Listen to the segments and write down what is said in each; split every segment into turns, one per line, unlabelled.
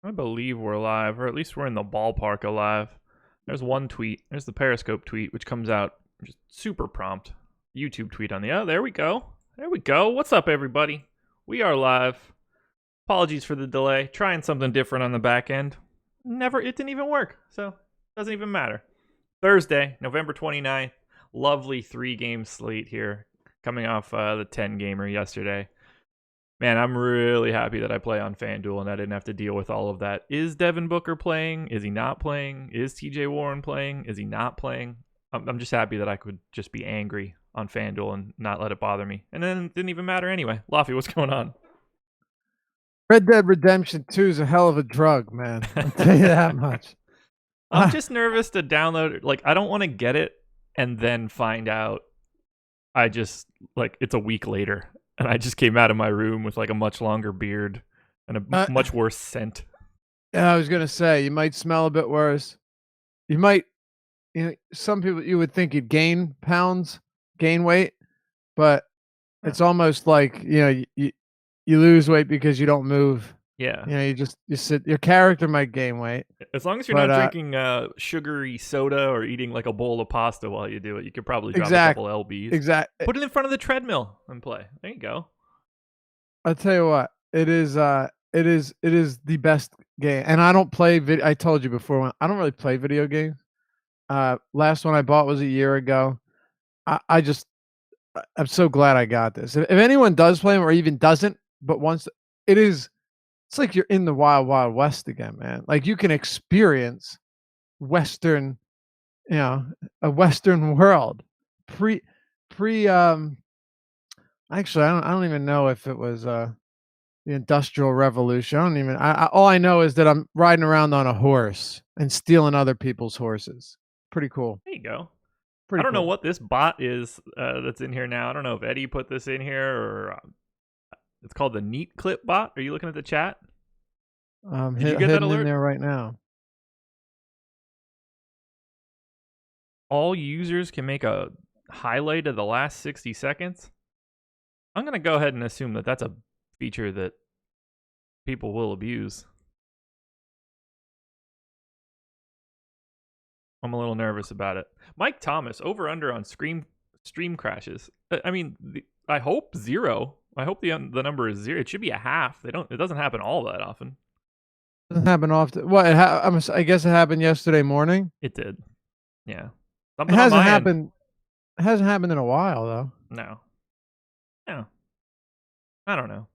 I believe we're live, or at least we're in the ballpark of live. There's one tweet. There's the Periscope tweet, which comes out just super prompt. YouTube tweet on the... Oh, there we go. There we go. What's up, everybody? We are live. Apologies for the delay. Trying something different on the back end. It didn't even work, so it doesn't even matter. Thursday, November 29th. Lovely 3-game slate here. Coming off the 10-gamer yesterday. Man, I'm really happy that I play on FanDuel and I didn't have to deal with all of that. Is Devin Booker playing? Is he not playing? Is TJ Warren playing? Is he not playing? I'm just happy that I could just be angry on FanDuel and not let it bother me. And then it didn't even matter anyway. Laffy, what's going on?
Red Dead Redemption 2 is a hell of a drug, man. I'll tell you that much.
I'm just nervous to download it. Like, I don't want to get it and then find out it's a week later. And I just came out of my room with like a much longer beard and a much worse scent.
Yeah, I was gonna say you might smell a bit worse. You might, some people you would think you'd gain pounds, gain weight, but it's almost like you lose weight because you don't move.
Yeah.
You sit. Your character might gain weight.
As long as you're not drinking sugary soda or eating like a bowl of pasta while you do it, you could probably drop a couple lbs.
Exactly.
Put it in front of the treadmill and play. There you go.
I'll tell you what. It is the best game, and I don't play. I told you before. I don't really play video games. Last one I bought was a year ago. I'm so glad I got this. If anyone does play them or even doesn't, but once it's like you're in the wild, wild west again, man. Like you can experience Western, a Western world. Actually, I don't even know if it was the Industrial Revolution. All I know is that I'm riding around on a horse and stealing other people's horses. Pretty cool.
There you go.
I
don't know what this bot is that's in here now. I don't know if Eddie put this in here or it's called the Neat Clip bot. Are you looking at the chat?
Did you get that alert? In there right now.
All users can make a highlight of the last 60 seconds. I'm going to go ahead and assume that that's a feature that people will abuse. I'm a little nervous about it. Mike Thomas, over under on stream crashes. I mean, I hope 0. I hope the number is 0. It should be a half. It doesn't happen all that often.
It doesn't happen often. What? I guess it happened yesterday morning.
It did. Yeah.
It hasn't happened. It hasn't happened in a while though.
No. I don't know.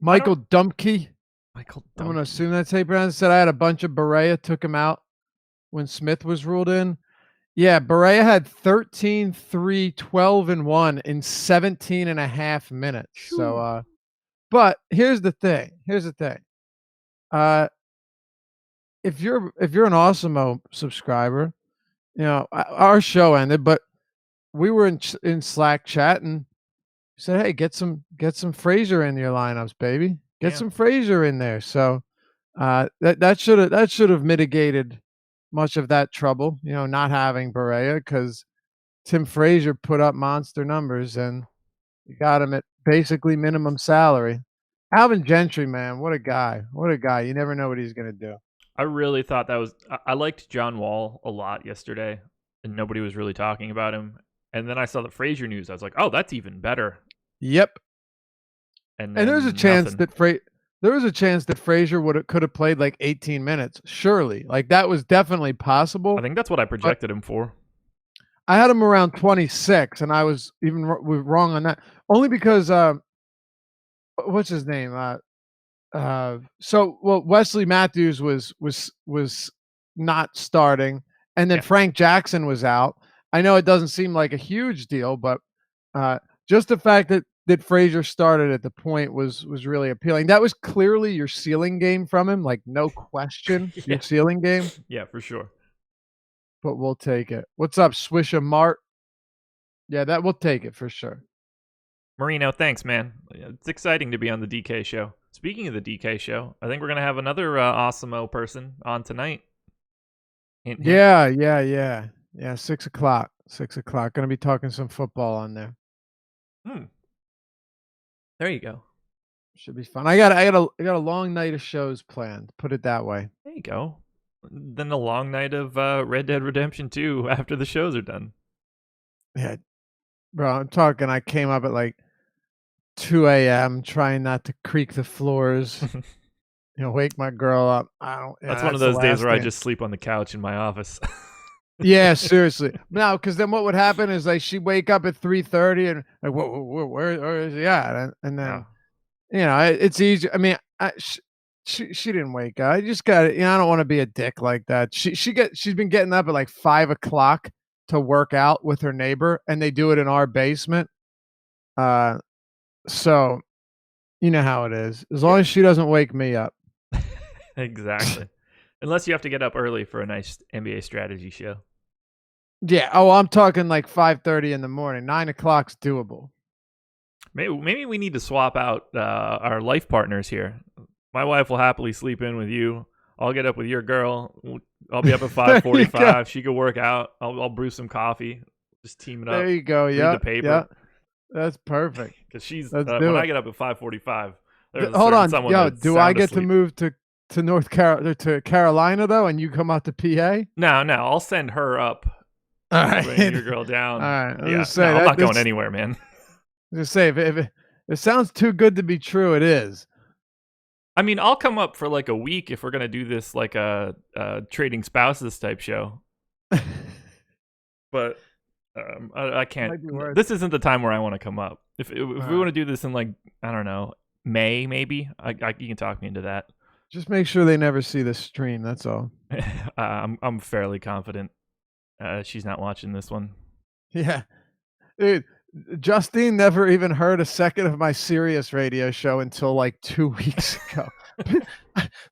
Michael Dumpke.
I'm
going to assume that's how you pronounce it. Said I had a bunch of Berea, took him out when Smith was ruled in. Yeah, Berea had 13, 3, 12, and 1 in 17 and a half minutes. Whew. So, but here's the thing. If you're an Awesemo subscriber, our show ended, but we were in Slack chat and said, "Hey, get some Frazier in your lineups, baby. Get some Frazier in there." So that should have mitigated much of that trouble, not having Berea, because Tim Frazier put up monster numbers and you got him at basically minimum salary. Alvin Gentry, man, what a guy! You never know what he's gonna do.
I really thought that was. I liked John Wall a lot yesterday, and nobody was really talking about him. And then I saw the Frazier news. I was like, "Oh, that's even better."
Yep. And there's a chance
nothing.
that Frazier could have played like 18 minutes. Surely, like that was definitely possible.
I think that's what I projected him for.
I had him around 26, and I was even wrong on that. Only because what's his name? Wesley Matthews was not starting, and then Frank Jackson was out. I know it doesn't seem like a huge deal, but just the fact that Frazier started at the point was really appealing. That was clearly your ceiling game from him, like no question, your ceiling game.
Yeah, for sure.
But we'll take it. What's up, Swisha Mart? Yeah, that we'll take it for sure.
Marino, thanks, man. It's exciting to be on the DK show. Speaking of the DK show, I think we're gonna have another Awesemo person on tonight. Hint, hint.
Yeah. 6 o'clock. 6 o'clock. Gonna be talking some football on there.
There you go.
Should be fun. I got a long night of shows planned. Put it that way.
There you go. Then a long night of Red Dead Redemption 2 after the shows are done.
Yeah, bro. I'm talking. I came up at like 2 a.m. trying not to creak the floors. Wake my girl up. I don't.
That's one of those days where I just sleep on the couch in my office.
Yeah, seriously. No, because then what would happen is like she'd wake up at 3:30 and like, where is he at? And then it's easy. I mean, she didn't wake up. I just got I don't want to be a dick like that. She's been getting up at like 5 o'clock to work out with her neighbor, and they do it in our basement. So you know how it is. As long as she doesn't wake me up.
Exactly. Unless you have to get up early for a nice NBA strategy show.
Yeah. Oh, I'm talking like 5:30 in the morning. 9 o'clock's doable.
Maybe we need to swap out our life partners here. My wife will happily sleep in with you. I'll get up with your girl. I'll be up at 5:45. She could work out. I'll brew some coffee. Just team it up.
There you go. Yeah.
Read the paper.
Yeah. That's perfect.
Because she's
when
I get up at 5:45.
Hold on, do I get to move to to Carolina though, and you come out to PA?
No, I'll send her up.
All right,
bring your girl down.
All right,
I'm not going anywhere, man.
Just say if it sounds too good to be true, it is.
I mean, I'll come up for like a week if we're gonna do this like a trading spouses type show. But I can't. This isn't the time where I want to come up. If we want to do this in like I don't know May maybe, you can talk me into that.
Just make sure they never see this stream. That's all.
I'm fairly confident she's not watching this one.
Yeah, dude. Justine never even heard a second of my Sirius radio show until like 2 weeks ago.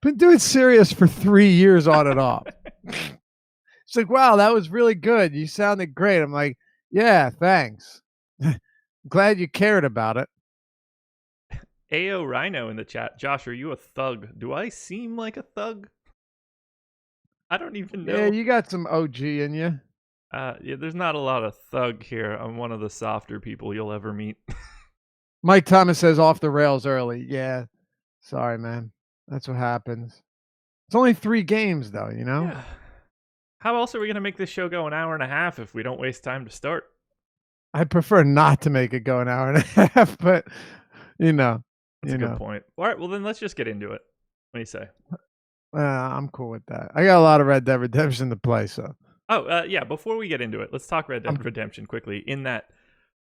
Been doing Sirius for 3 years on and off. She's like, wow, that was really good. You sounded great. I'm like, yeah, thanks. Glad you cared about it.
AO Rhino in the chat. Josh, are you a thug? Do I seem like a thug? I don't even know.
Yeah, you got some OG in you.
Yeah, there's not a lot of thug here. I'm one of the softer people you'll ever meet.
Mike Thomas says off the rails early. Yeah. Sorry, man. That's what happens. It's only 3 games, though,
Yeah. How else are we going to make this show go an hour and a half if we don't waste time to start?
I'd prefer not to make it go an hour and a half, but,
That's a good point. All right, well, then let's just get into it. What do you say?
I'm cool with that. I got a lot of Red Dead Redemption to play, so.
Oh, yeah, before we get into it, let's talk Red Dead Redemption quickly. In that...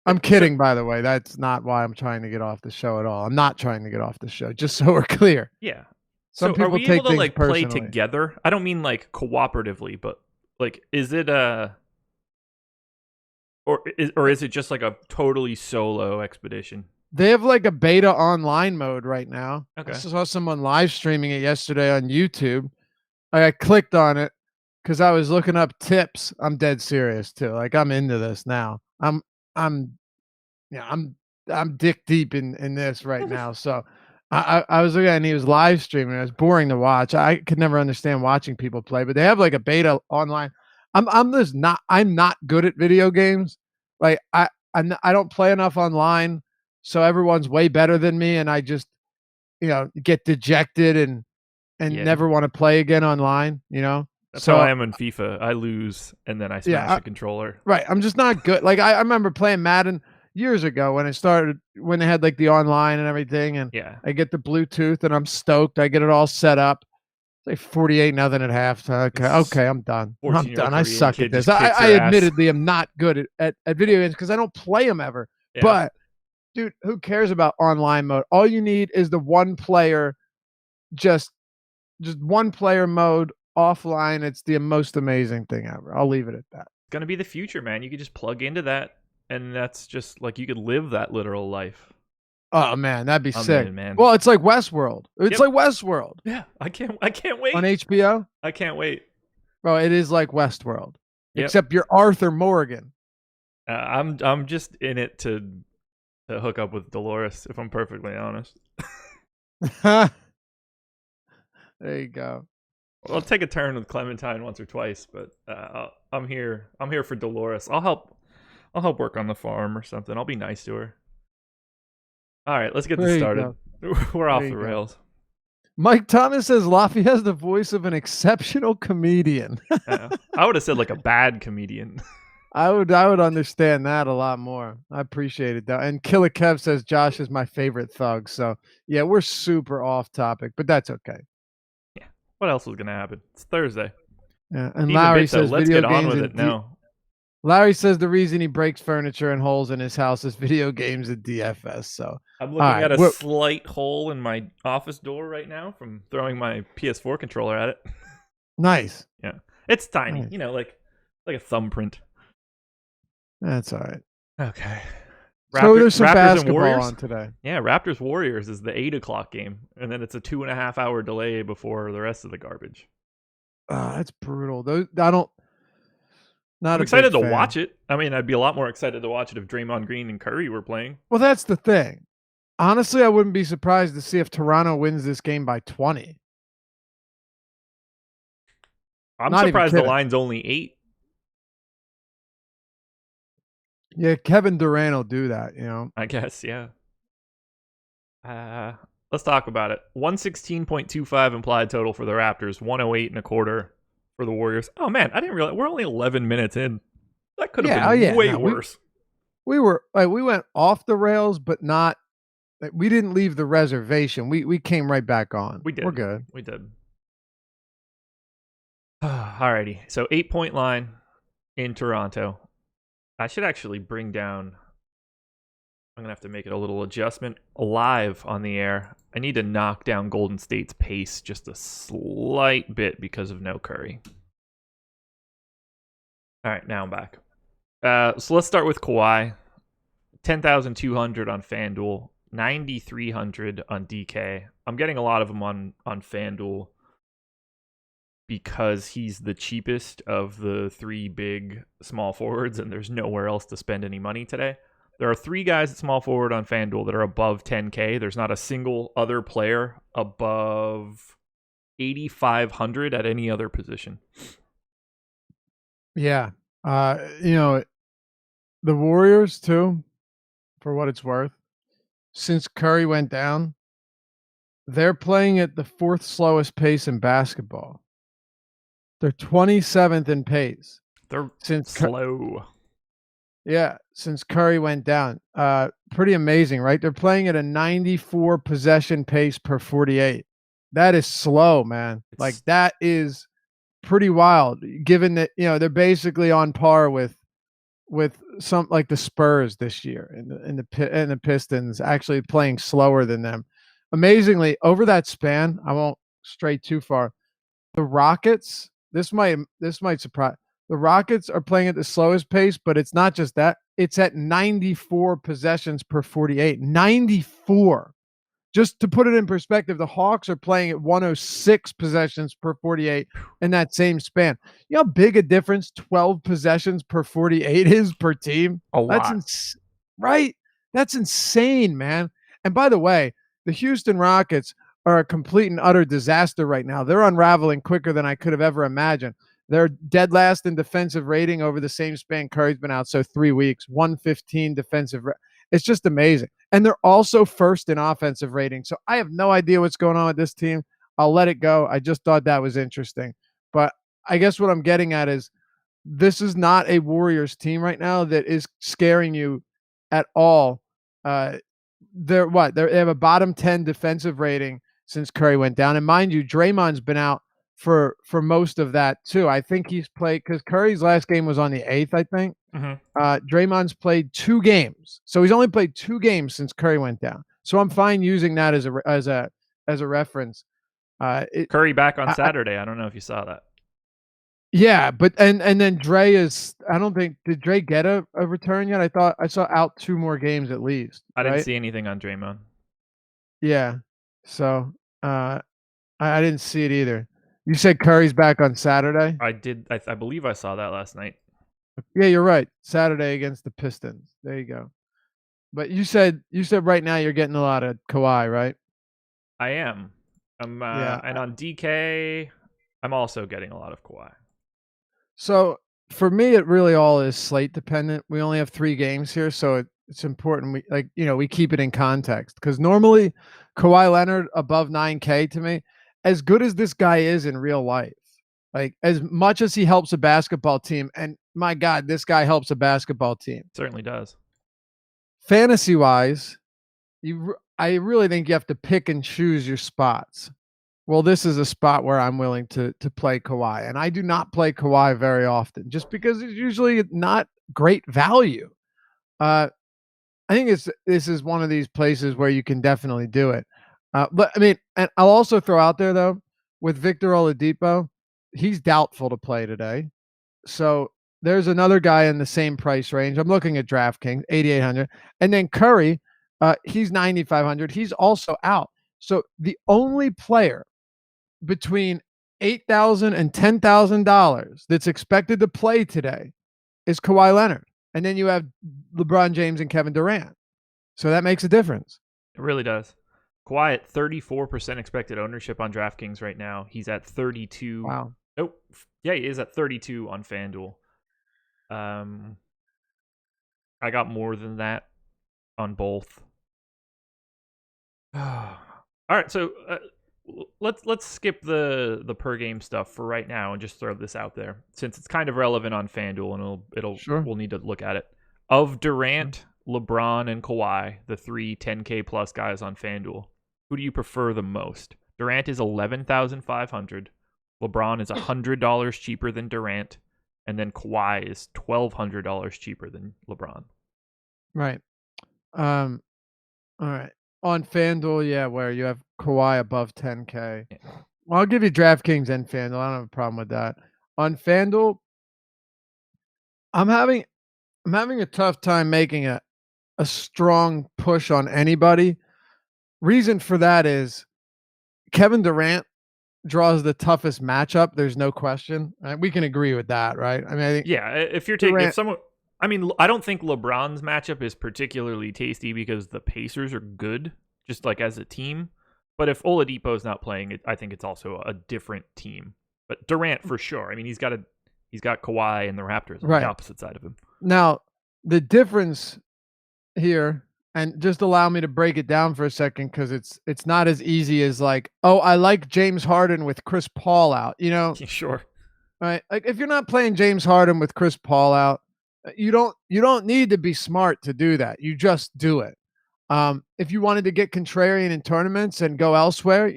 I'm kidding, by the way. That's not why I'm trying to get off the show at all. I'm not trying to get off the show, just so we're clear.
Yeah.
Some people
are we
take
able to
things
play
personally.
together? I don't mean like cooperatively, but like is it or is it just like a totally solo expedition?
They have like a beta online mode right now.
Okay.
I saw someone live streaming it yesterday on YouTube. I clicked on it because I was looking up tips. I'm dead serious too. Like I'm into this now. I'm dick deep in this right now. So I was looking and he was live streaming. It was boring to watch. I could never understand watching people play, but they have like a beta online. I'm not good at video games. Like I don't play enough online, so everyone's way better than me, and I just get dejected and never want to play again online.
That's how I am in FIFA. I lose and then I smash the controller.
Right. I'm just not good. Like I remember playing Madden years ago when when they had like the online and everything, and I get the Bluetooth and I'm stoked. I get it all set up. It's like 48-0 at halftime. Okay, I'm done. I'm done. I suck at this. I admittedly am not good at video games because I don't play them ever. Yeah. But dude, who cares about online mode? All you need is the one player, just one player mode offline. It's the most amazing thing ever. I'll leave it at that.
It's gonna be the future, man. You could just plug into that. And that's just like you could live that literal life.
Oh man, that'd be sick.
In, man.
Well, it's like Westworld. It's like Westworld.
Yeah, I can't wait.
On HBO?
I can't wait.
Bro, it is like Westworld. Yep. Except you're Arthur Morgan.
I'm just in it to hook up with Dolores, if I'm perfectly honest.
There you go.
Well, I'll take a turn with Clementine once or twice, but I'm here for Dolores. I'll help work on the farm or something. I'll be nice to her. All right, let's get this started. We're off
There
the
you go.
rails.
Mike Thomas says Laffy has the voice of an exceptional comedian.
I would have said like a bad comedian.
I would understand that a lot more. I appreciate it though. And Killer Kev says Josh is my favorite thug. So yeah, we're super off topic, but that's okay.
Yeah. What else was gonna happen? It's Thursday.
Yeah. And
Even
Larry
Bitso,
says
let's
video
get on
games
with
and
it now.
Larry says the reason he breaks furniture and holes in his house is video games and DFS. So
I'm looking at a slight hole in my office door right now from throwing my PS4 controller at it.
Nice.
Yeah. It's tiny,
Nice.
like a thumbprint.
That's all right.
Okay.
So there's some
Raptors
basketball on today.
Yeah, Raptors Warriors is the 8:00 game, and then it's a 2.5 hour delay before the rest of the garbage.
That's brutal. Those I don't. Not
I'm
a
excited
big
to
fan.
watch it. I mean, I'd be a lot more excited to watch it if Draymond Green and Curry were playing.
Well, that's the thing. Honestly, I wouldn't be surprised to see if Toronto wins this game by 20.
I'm
Not even
surprised the
kidding.
line's only 8.
Yeah, Kevin Durant will do that,
I guess, yeah. Let's talk about it. 116.25 implied total for the Raptors, 108.25 for the Warriors. Oh man, I didn't realize we're only 11 minutes in. That could have been way worse.
We went off the rails, but not. We didn't leave the reservation. We came right back on.
We did.
We're good.
We did. Alrighty. So 8-point line in Toronto. I should actually bring down. I'm going to have to make it a little adjustment live on the air. I need to knock down Golden State's pace just a slight bit because of no Curry. All right, now I'm back. So let's start with Kawhi. 10,200 on FanDuel, 9,300 on DK. I'm getting a lot of them on FanDuel because he's the cheapest of the 3 big small forwards, and there's nowhere else to spend any money today. There are 3 guys at small forward on FanDuel that are above 10K. There's not a single other player above 8,500 at any other position.
Yeah. The Warriors too, for what it's worth, since Curry went down, they're playing at the 4th slowest pace in basketball. They're 27th in pace.
They're slow.
Yeah, since Curry went down. Pretty amazing, right? They're playing at a 94 possession pace per 48. That is slow, man. That is pretty wild, given that, they're basically on par with some like the Spurs this year and the Pistons actually playing slower than them. Amazingly, over that span, I won't stray too far. The Rockets, this might surprise. The Rockets are playing at the slowest pace, but it's not just that. It's at 94 possessions per 48. 94. Just to put it in perspective, the Hawks are playing at 106 possessions per 48 in that same span. You know how big a difference 12 possessions per 48 is per team?
A lot.
Right? That's insane, man. And by the way, the Houston Rockets are a complete and utter disaster right now. They're unraveling quicker than I could have ever imagined. They're dead last in defensive rating over the same span Curry's been out, so 3 weeks, 115 defensive. It's just amazing. And they're also first in offensive rating. So I have no idea what's going on with this team. I'll let it go. I just thought that was interesting. But I guess what I'm getting at is this is not a Warriors team right now that is scaring you at all. They have a bottom 10 defensive rating since Curry went down. And mind you, Draymond's been out for most of that too. I think he's played because Curry's last game was on the 8th, I think.
Mm-hmm.
Draymond's played 2 games. So he's only played 2 games since Curry went down. So I'm fine using that as a reference.
Curry back on Saturday. I don't know if you saw that.
Yeah, but and then Dre is, I don't think, did Dre get a return yet? I thought I saw out 2 more games at least.
I didn't see anything on Draymond.
Yeah. So I didn't see it either. You said Curry's back on Saturday?
I did. I believe I saw that last night.
Yeah, you're right. Saturday against the Pistons. There you go. But you said right now you're getting a lot of Kawhi, right?
I am. And on DK, I'm also getting a lot of Kawhi.
So for me, it really all is slate dependent. We only have 3 games here, so it's important we keep it in context because normally Kawhi Leonard above 9K to me, as good as this guy is in real life, like as much as he helps a basketball team, and my God, this guy helps a basketball team.
Certainly does.
Fantasy wise, I really think you have to pick and choose your spots. Well, this is a spot where I'm willing to play Kawhi, and I do not play Kawhi very often, just because it's usually not great value. I think this is one of these places where you can definitely do it. But I mean, and I'll also throw out there though, with Victor Oladipo, he's doubtful to play today. So there's another guy in the same price range. I'm looking at DraftKings, 8,800, and then Curry, he's 9,500. He's also out. So the only player between $8,000 and $10,000 that's expected to play today is Kawhi Leonard. And then you have LeBron James and Kevin Durant. So that makes a difference.
It really does. Kawhi at 34% expected ownership on DraftKings right now. He's at 32.
Wow.
Nope. Yeah, he is at 32 on FanDuel. I got more than that on both. All right, so let's skip the per game stuff for right now and just throw this out there since it's kind of relevant on FanDuel and it'll
Sure.
we'll need to look at it. Of Durant, LeBron, and Kawhi, the three 10K plus guys on FanDuel, who do you prefer the most? Durant is 11,500. LeBron is $100 cheaper than Durant, and then Kawhi is $1,200 cheaper than LeBron.
Right. All right. On FanDuel, yeah, where you have Kawhi above 10K.
Yeah.
Well, I'll give you DraftKings and FanDuel. I don't have a problem with that. On FanDuel, I'm having a tough time making a strong push on anybody. Reason for that is Kevin Durant draws the toughest matchup. There's no question. We can agree with that, right? I mean, I think
if you're taking if someone, I mean, I don't think LeBron's matchup is particularly tasty because the Pacers are good, just like as a team. But if Oladipo's not playing, I think it's also a different team. But Durant for sure. I mean, he's got Kawhi and the Raptors on the opposite side of him.
Now, the difference here, and just allow me to break it down for a second because it's not as easy as like, oh, I like James Harden with Chris Paul out,
Sure.
Right? Like if you're not playing James Harden with Chris Paul out, you don't need to be smart to do that. You just do it. If you wanted to get contrarian in tournaments and go elsewhere,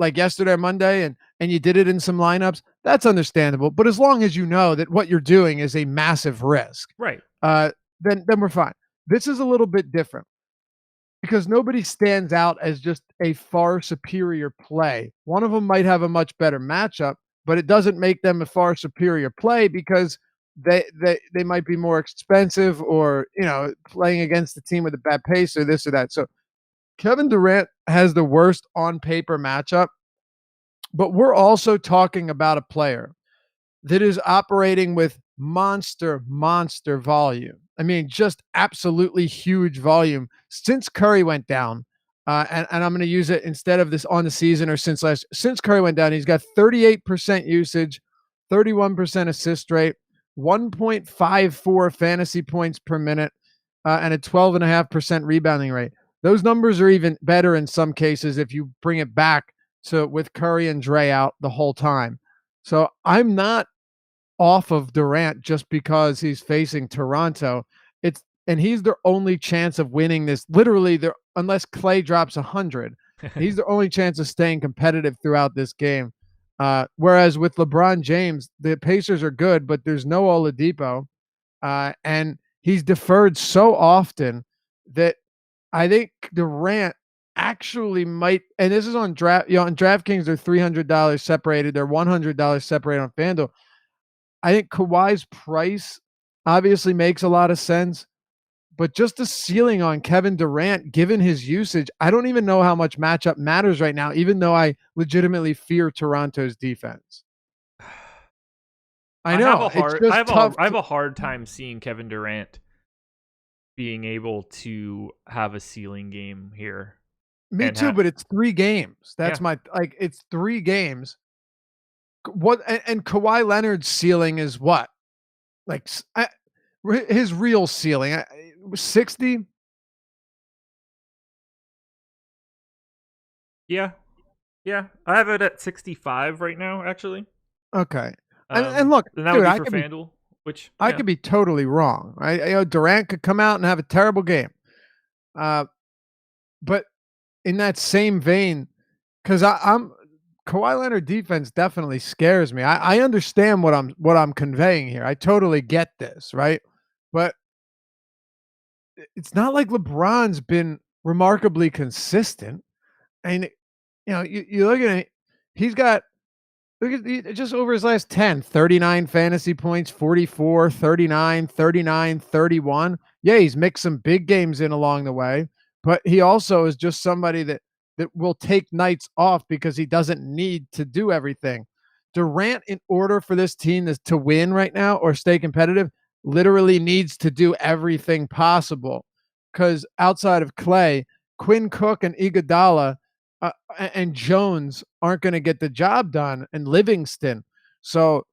like yesterday or Monday, and you did it in some lineups, that's understandable. But as long as you know that what you're doing is a massive risk,
right?
Then we're fine. This is a little bit different because nobody stands out as just a far superior play. One of them might have a much better matchup, but it doesn't make them a far superior play because they might be more expensive or, playing against the team with a bad pace or this or that. So Kevin Durant has the worst on paper matchup, but we're also talking about a player that is operating with monster volume. I mean, just absolutely huge volume since Curry went down. And I'm going to use it instead of this on the season or since Curry went down. He's got 38% usage, 31% assist rate, 1.54 fantasy points per minute, and a 12.5% rebounding rate. Those numbers are even better in some cases if you bring it back to with Curry and Dre out the whole time. So I'm not off of Durant just because he's facing Toronto. And he's their only chance of winning this. Literally, unless Clay drops 100, he's the only chance of staying competitive throughout this game. Whereas with LeBron James, the Pacers are good, but there's no Oladipo, and he's deferred so often that I think Durant actually might. And this is on on DraftKings, they're $300 separated. They're $100 separated on FanDuel. I think Kawhi's price obviously makes a lot of sense, but just the ceiling on Kevin Durant, given his usage, I don't even know how much matchup matters right now, even though I legitimately fear Toronto's defense. I know.
I have a hard time seeing Kevin Durant being able to have a ceiling game here.
Me too, but it's 3 games. That's it's 3 games. What and Kawhi Leonard's ceiling is what? Like his real ceiling. 60?
Yeah, yeah. I have it at 65 right now, actually.
Okay. And look,
And that would
dude,
be for FanDuel, which
I
yeah.
could be totally wrong, right? Durant could come out and have a terrible game. But in that same vein, because I'm Kawhi Leonard defense definitely scares me. I understand what I'm conveying here. I totally get this, right? But it's not like LeBron's been remarkably consistent. And you look at it, he's got look at just over his last 10, 39 fantasy points, 44, 39, 39, 31. Yeah, he's mixed some big games in along the way, but he also is just somebody that will take nights off because he doesn't need to do everything. Durant, in order for this team to win right now or stay competitive, literally needs to do everything possible. Because outside of Clay, Quinn Cook and Iguodala and Jones aren't going to get the job done, and Livingston. So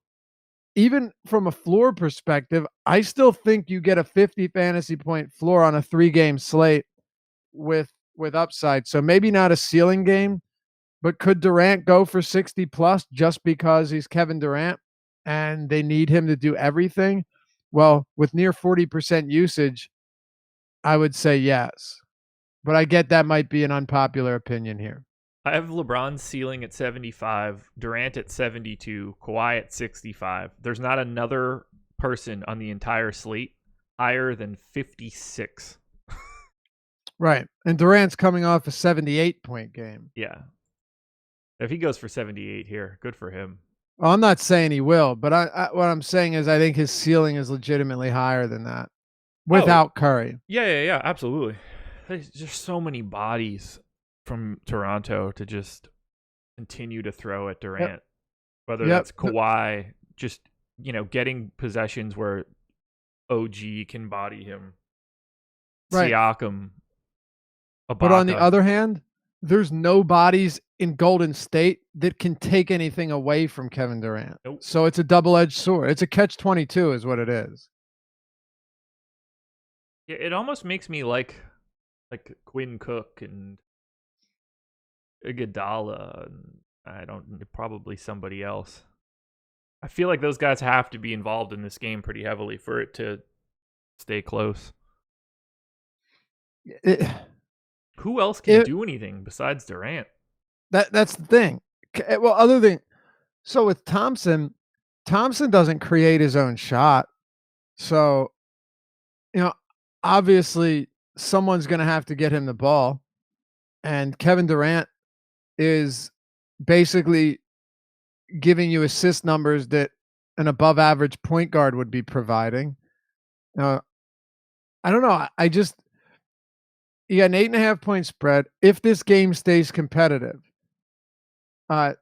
even from a floor perspective, I still think you get a 50 fantasy point floor on a 3-game slate with upside. So maybe not a ceiling game, but could Durant go for 60 plus just because he's Kevin Durant and they need him to do everything? Well, with near 40% usage, I would say yes. But I get that might be an unpopular opinion here.
I have LeBron's ceiling at 75, Durant at 72, Kawhi at 65. There's not another person on the entire slate higher than 56.
Right. And Durant's coming off a 78-point game.
Yeah. If he goes for 78 here, good for him.
Well, I'm not saying he will, but what I'm saying is I think his ceiling is legitimately higher than that without Curry.
Yeah, absolutely. There's just so many bodies from Toronto to just continue to throw at Durant.
Yep.
Whether that's Kawhi, just, getting possessions where OG can body him.
Right.
Siakam. Ibaka.
But on the other hand, there's no bodies in Golden State that can take anything away from Kevin Durant.
Nope.
So it's a double-edged sword. It's a catch-22 is what it is.
Yeah, it almost makes me like Quinn Cook and Iguodala, and probably somebody else. I feel like those guys have to be involved in this game pretty heavily for it to stay close. Who else can do anything besides Durant?
That's the thing. Well, other than so with Thompson doesn't create his own shot. So, obviously someone's going to have to get him the ball, and Kevin Durant is basically giving you assist numbers that an above average point guard would be providing. I don't know. You got an 8.5 point spread. If this game stays competitive, are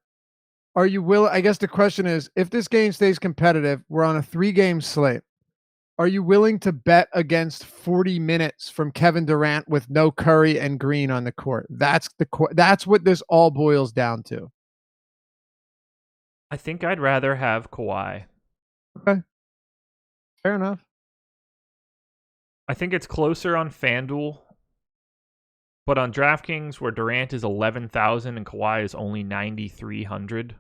you willing? I guess the question is, if this game stays competitive, we're on a 3-game slate. Are you willing to bet against 40 minutes from Kevin Durant with no Curry and Green on the court? That's what this all boils down to.
I think I'd rather have Kawhi.
Okay. Fair enough.
I think it's closer on FanDuel, but on DraftKings, where Durant is 11,000 and Kawhi is only 9,300,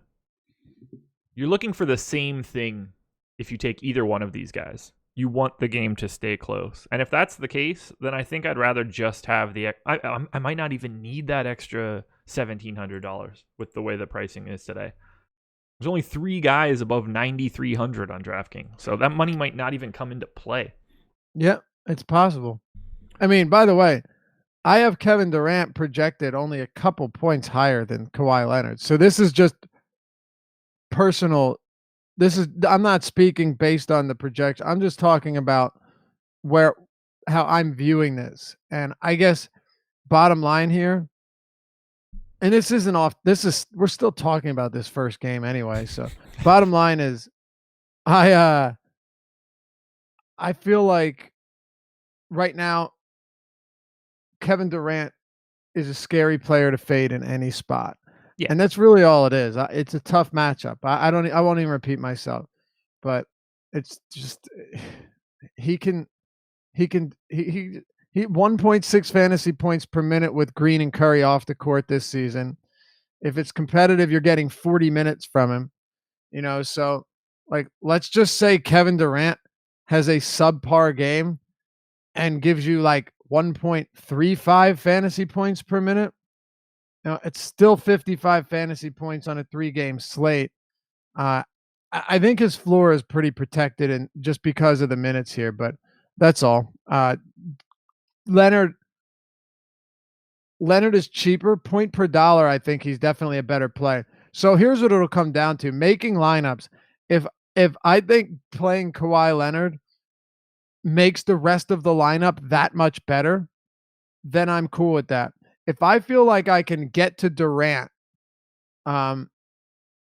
you're looking for the same thing if you take either one of these guys. You want the game to stay close. And if that's the case, then I think I'd rather just have I might not even need that extra $1,700 with the way the pricing is today. There's only 3 guys above 9,300 on DraftKings. So that money might not even come into play.
Yeah, it's possible. I mean, by the way, I have Kevin Durant projected only a couple points higher than Kawhi Leonard. So this is just personal. I'm not speaking based on the projection. I'm just talking about how I'm viewing this. And I guess bottom line here, and we're still talking about this first game anyway. So bottom line is I feel like right now Kevin Durant is a scary player to fade in any spot. Yeah. And that's really all it is. It's a tough matchup. I won't even repeat myself, but it's just he can he 1.6 fantasy points per minute with Green and Curry off the court this season. If it's competitive, you're getting 40 minutes from him. So like let's just say Kevin Durant has a subpar game and gives you like 1.35 fantasy points per minute. It's still 55 fantasy points on a 3-game slate. I think his floor is pretty protected and just because of the minutes here, but that's all. Leonard is cheaper. Point per dollar, I think he's definitely a better play. So here's what it'll come down to. Making lineups. If I think playing Kawhi Leonard makes the rest of the lineup that much better, then I'm cool with that. If I feel like I can get to Durant, and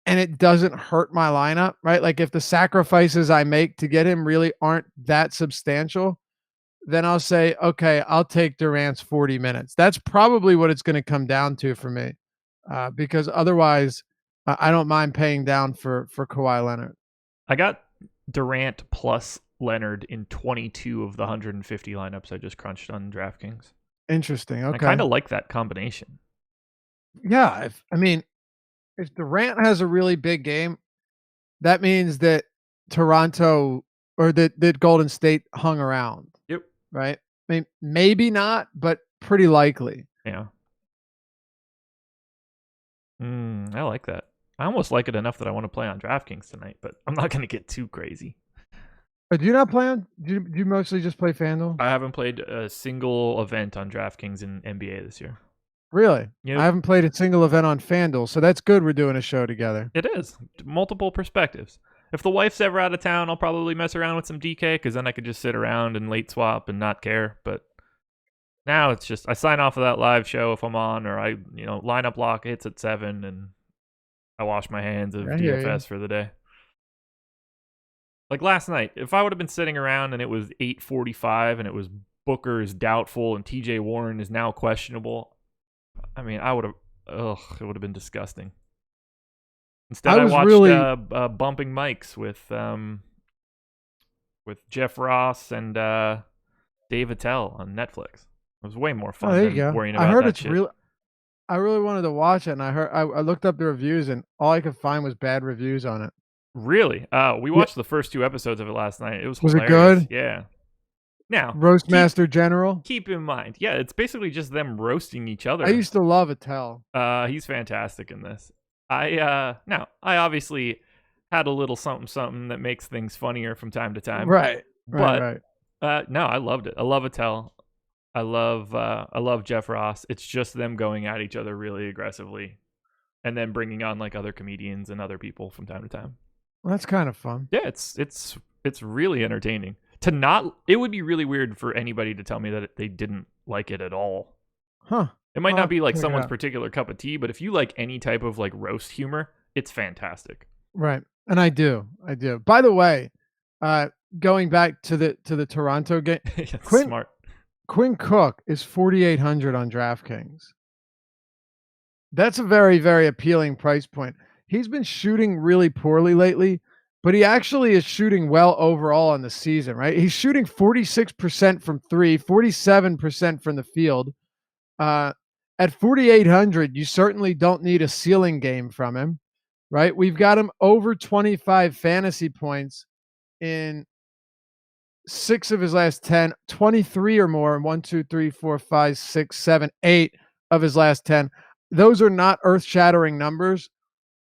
it doesn't hurt my lineup, right? Like if the sacrifices I make to get him really aren't that substantial, then I'll say, okay, I'll take Durant's 40 minutes. That's probably what it's going to come down to for me, because otherwise, I don't mind paying down for Kawhi Leonard.
I got Durant plus Leonard in 22 of the 150 lineups I just crunched on DraftKings.
Interesting. Okay.
I kind of like that combination.
Yeah. If Durant has a really big game, that means that Toronto or that Golden State hung around.
Yep.
Right? I mean, maybe not, but pretty likely.
Yeah. I like that. I almost like it enough that I want to play on DraftKings tonight, but I'm not going to get too crazy.
Do you not play on? Do you mostly just play FanDuel?
I haven't played a single event on DraftKings in NBA this year.
Really?
Yep.
I haven't played a single event on FanDuel, so that's good we're doing a show together.
It is. Multiple perspectives. If the wife's ever out of town, I'll probably mess around with some DK because then I could just sit around and late swap and not care. But now it's just I sign off of that live show if I'm on, or I lineup lock hits at 7 and I wash my hands of DFS for the day. Like last night, if I would have been sitting around and it was 8:45 and it was Booker is doubtful and TJ Warren is now questionable, I mean, I would have. It would have been disgusting. Instead, I watched Bumping Mics with Jeff Ross and Dave Attell on Netflix. It was way more fun than worrying about that shit.
I really wanted to watch it, and I looked up the reviews, and all I could find was bad reviews on it.
Really? We watched the first 2 episodes of it last night. It was hilarious.
It good?
Yeah. Now,
Roastmaster General?
Keep in mind, yeah, it's basically just them roasting each other.
I used to love Attell.
He's fantastic in this. I obviously had a little something that makes things funnier from time to time.
Right.
No, I loved it. I love Attell. I love Jeff Ross. It's just them going at each other really aggressively and then bringing on like other comedians and other people from time to time.
Well, that's kind of fun.
Yeah, it's really entertaining. It would be really weird for anybody to tell me that they didn't like it at all.
Huh.
It might not be like someone's particular cup of tea, but if you like any type of like roast humor, it's fantastic.
Right. And I do. By the way, going back to the Toronto game,
smart.
Quinn Cook is 4,800 on DraftKings. That's a very, very appealing price point. He's been shooting really poorly lately, but he actually is shooting well overall in the season, right? He's shooting 46% from 3, 47% from the field. At 4,800, you certainly don't need a ceiling game from him, right? We've got him over 25 fantasy points in 6 of his last 10, 23 or more in 1, 2, 3, 4, 5, 6, 7, 8 of his last 10. Those are not earth-shattering numbers,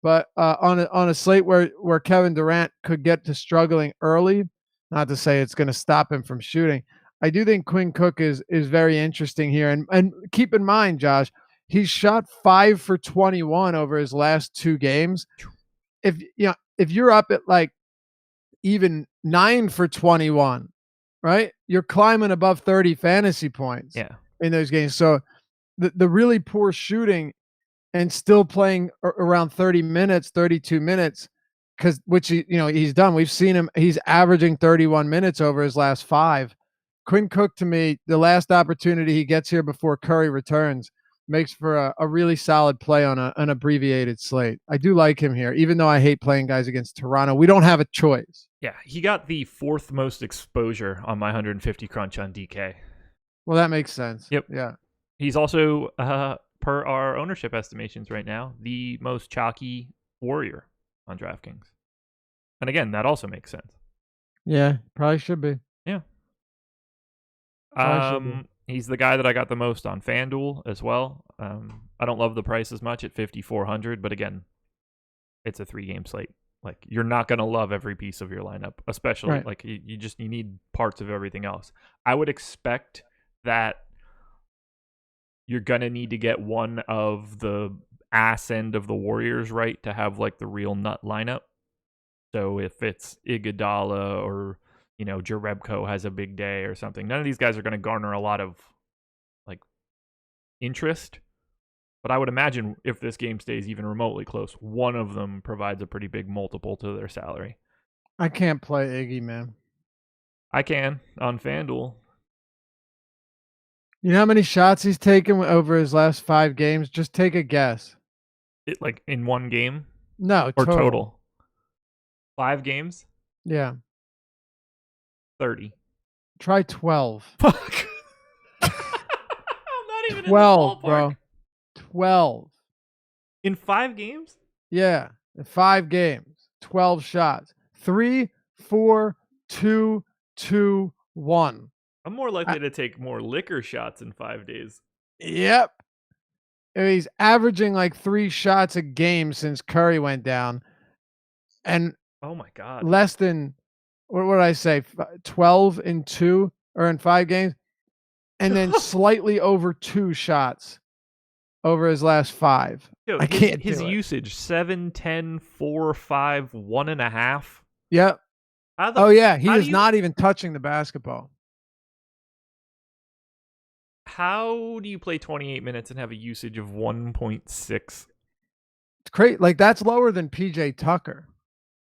but on a slate where Kevin Durant could get to struggling early, not to say it's going to stop him from shooting, I do think Quinn Cook is very interesting here. And keep in mind, Josh, he's shot 5 for 21 over his last 2 games. If you're up at like even 9 for 21, right? You're climbing above 30 fantasy points in those games. So the really poor shooting and still playing around 30 minutes, 32 minutes, which he's done. We've seen him. He's averaging 31 minutes over his last 5. Quinn Cook, to me, the last opportunity he gets here before Curry returns, makes for a really solid play on an abbreviated slate. I do like him here, even though I hate playing guys against Toronto. We don't have a choice.
Yeah, he got the 4th most exposure on my 150 crunch on DK.
Well, that makes sense.
Yep.
Yeah.
He's also, per our ownership estimations right now, the most chalky warrior on DraftKings. And again, that also makes sense.
Yeah, probably should be.
Yeah.
Probably should be.
He's the guy that I got the most on FanDuel as well. I don't love the price as much at 5,400, but again, it's a 3-game slate. Like, you're not going to love every piece of your lineup, especially
Right.
like you need parts of everything else. I would expect that you're going to need to get one of the ass end of the Warriors right to have like the real nut lineup. So if it's Iguodala or, Jerebko has a big day or something, none of these guys are going to garner a lot of like interest. But I would imagine if this game stays even remotely close, one of them provides a pretty big multiple to their salary.
I can't play Iggy, man.
I can on FanDuel.
You know how many shots he's taken over his last 5 games? Just take a guess.
It like in one game?
No,
Or total? 5 games?
Yeah.
30.
Try 12.
Fuck. I'm not even
12,
in the ballpark.
bro. 12.
In 5 games?
Yeah. In 5 games. 12 shots. 3, 4, 2, 2, 1.
I'm more likely to take more liquor shots in 5 days.
Yep. And he's averaging like 3 shots a game since Curry went down. And
oh my God.
Less than, what would I say, 12 in 2 or in 5 games? And then slightly over 2 shots over his last 5.
Yo,
I can't
his
do it.
usage 7, 10, 4, 5, 1.5.
Yep. Oh yeah, he is not even touching the basketball.
How do you play 28 minutes and have a usage of 1.6?
It's crazy. Like, that's lower than PJ Tucker.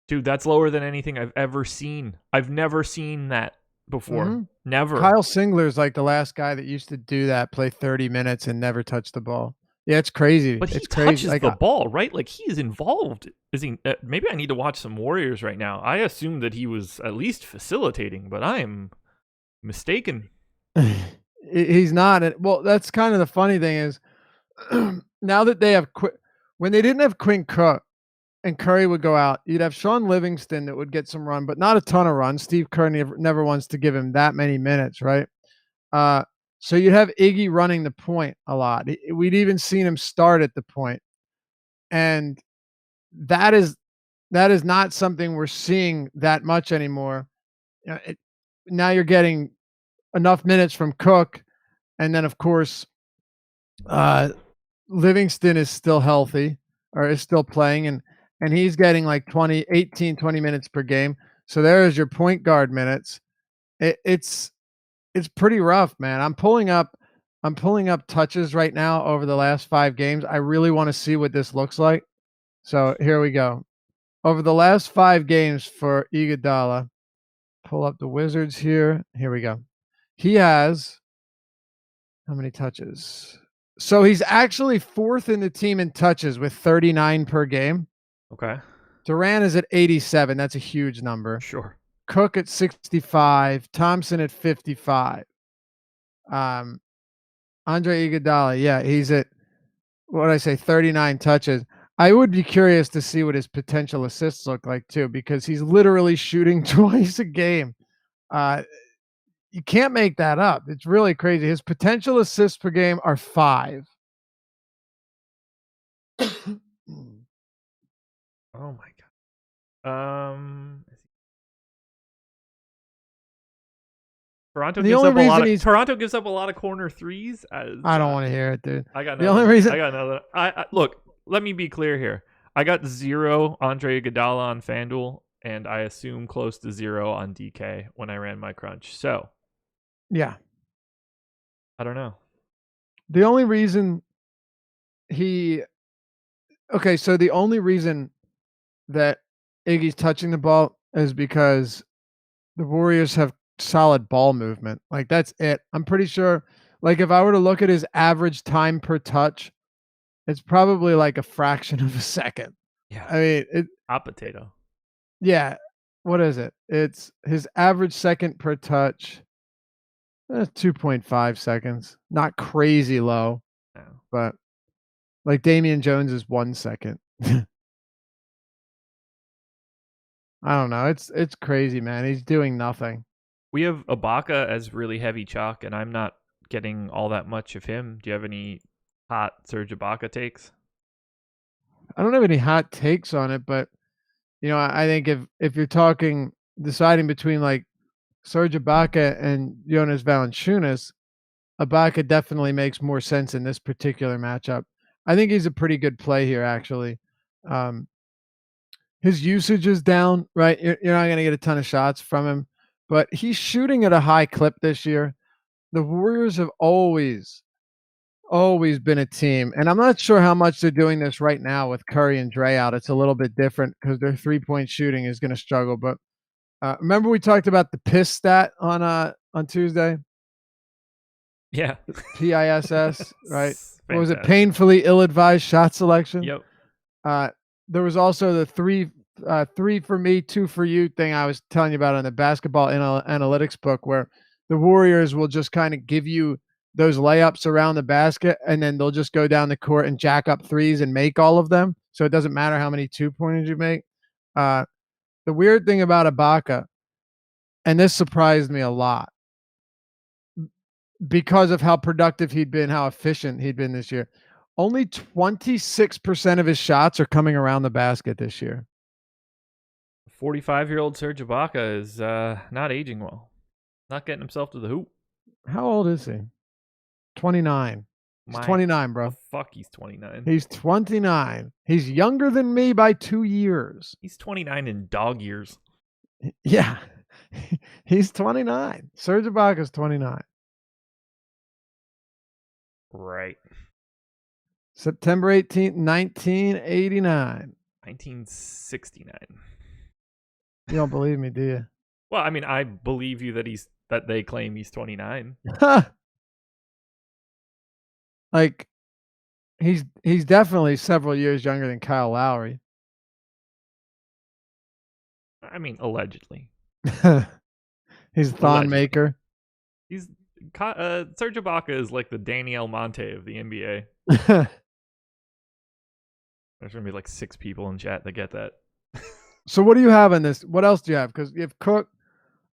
Dude, that's lower than anything I've ever seen. I've never seen that before.
Mm-hmm.
Never.
Kyle Singler's like the last guy that used to do that, play 30 minutes and never touch the ball. Yeah, it's crazy.
But he
it's crazy.
touches the ball, right? Like, he is involved. Is he? Maybe I need to watch some Warriors right now. I assumed that he was at least facilitating, but I am mistaken.
He's not. Well, that's kind of the funny thing is, now that they have when they didn't have Quinn Cook and Curry would go out, you'd have Sean Livingston that would get some run, but not a ton of run. Steve Kerr never wants to give him that many minutes, right? So you'd have Iggy running the point a lot. We'd even seen him start at the point. And that is not something we're seeing that much anymore. Now you're getting enough minutes from Cook, and then of course Livingston is still healthy or is still playing, and he's getting like 20 minutes per game. So there's your point guard minutes. It's pretty rough, man. I'm pulling up touches right now over the last 5 games. I really want to see what this looks like. So here we go. Over the last 5 games for Iguodala, pull up the Wizards here. Here we go. He has how many touches? So he's actually 4th in the team in touches with 39 per game.
Okay.
Durant is at 87. That's a huge number.
Sure.
Cook at 65. Thompson at 55. Andre Iguodala, yeah, he's at, what did I say, 39 touches. I would be curious to see what his potential assists look like too, because he's literally shooting twice a game. You can't make that up. It's really crazy. His potential assists per game are 5.
Oh my God. Toronto gives up a lot of corner threes.
I don't want to hear it, dude.
I got another. I look. Let me be clear here. I got 0 Andre Iguodala on FanDuel, and I assume close to 0 on DK when I ran my crunch. So,
yeah,
I don't know.
The only reason so the only reason that Iggy's touching the ball is because the Warriors have solid ball movement. Like, that's it. I'm pretty sure Like if I were to look at his average time per touch, it's probably like a fraction of a second.
Yeah.
I mean,
Hot potato.
yeah. What is it? It's his average second per touch. 2.5 seconds. Not crazy low,
No.
but like Damian Jones is 1 second. I don't know. It's crazy, man. He's doing nothing.
We have Ibaka as really heavy chalk, and I'm not getting all that much of him. Do you have any hot Serge Ibaka takes?
I don't have any hot takes on it, but I think if you're talking deciding between like Serge Ibaka and Jonas Valanciunas, Ibaka definitely makes more sense in this particular matchup. I think he's a pretty good play here, actually. Um, his usage is down, right? You're not going to get a ton of shots from him, but he's shooting at a high clip this year. The Warriors have always been a team, and I'm not sure how much they're doing this right now with Curry and Dre out. It's a little bit different because their 3-point shooting is going to struggle. But remember we talked about the PISS stat on Tuesday?
Yeah.
PISS, right? What was it?
Fantastic.
Painfully ill-advised shot selection.
Yep.
There was also the three for me, 2 for you thing I was telling you about in the basketball analytics book, where the Warriors will just kind of give you those layups around the basket, and then they'll just go down the court and jack up threes and make all of them. So it doesn't matter how many 2-pointers you make. The weird thing about Ibaka, and this surprised me a lot because of how productive he'd been, how efficient he'd been this year. Only 26% of his shots are coming around the basket this year.
45-year-old Serge Ibaka is not aging well. Not getting himself to the hoop.
How old is he? 29. He's 29, bro.
Fuck, he's 29.
He's 29. He's younger than me by 2 years.
He's 29 in dog years.
Yeah. He's 29. Serge Ibaka's 29.
Right.
September 18th, 1989.
1969.
You don't believe me, do you?
Well, I mean, I believe you that they claim he's 29.
Like, he's definitely several years younger than Kyle Lowry.
I mean, allegedly.
He's Thon Maker.
He's Serge Ibaka is like the Danielle Monte of the NBA. There's gonna be like 6 people in chat that get that.
So what do you have in this? What else do you have? Because you have Cook.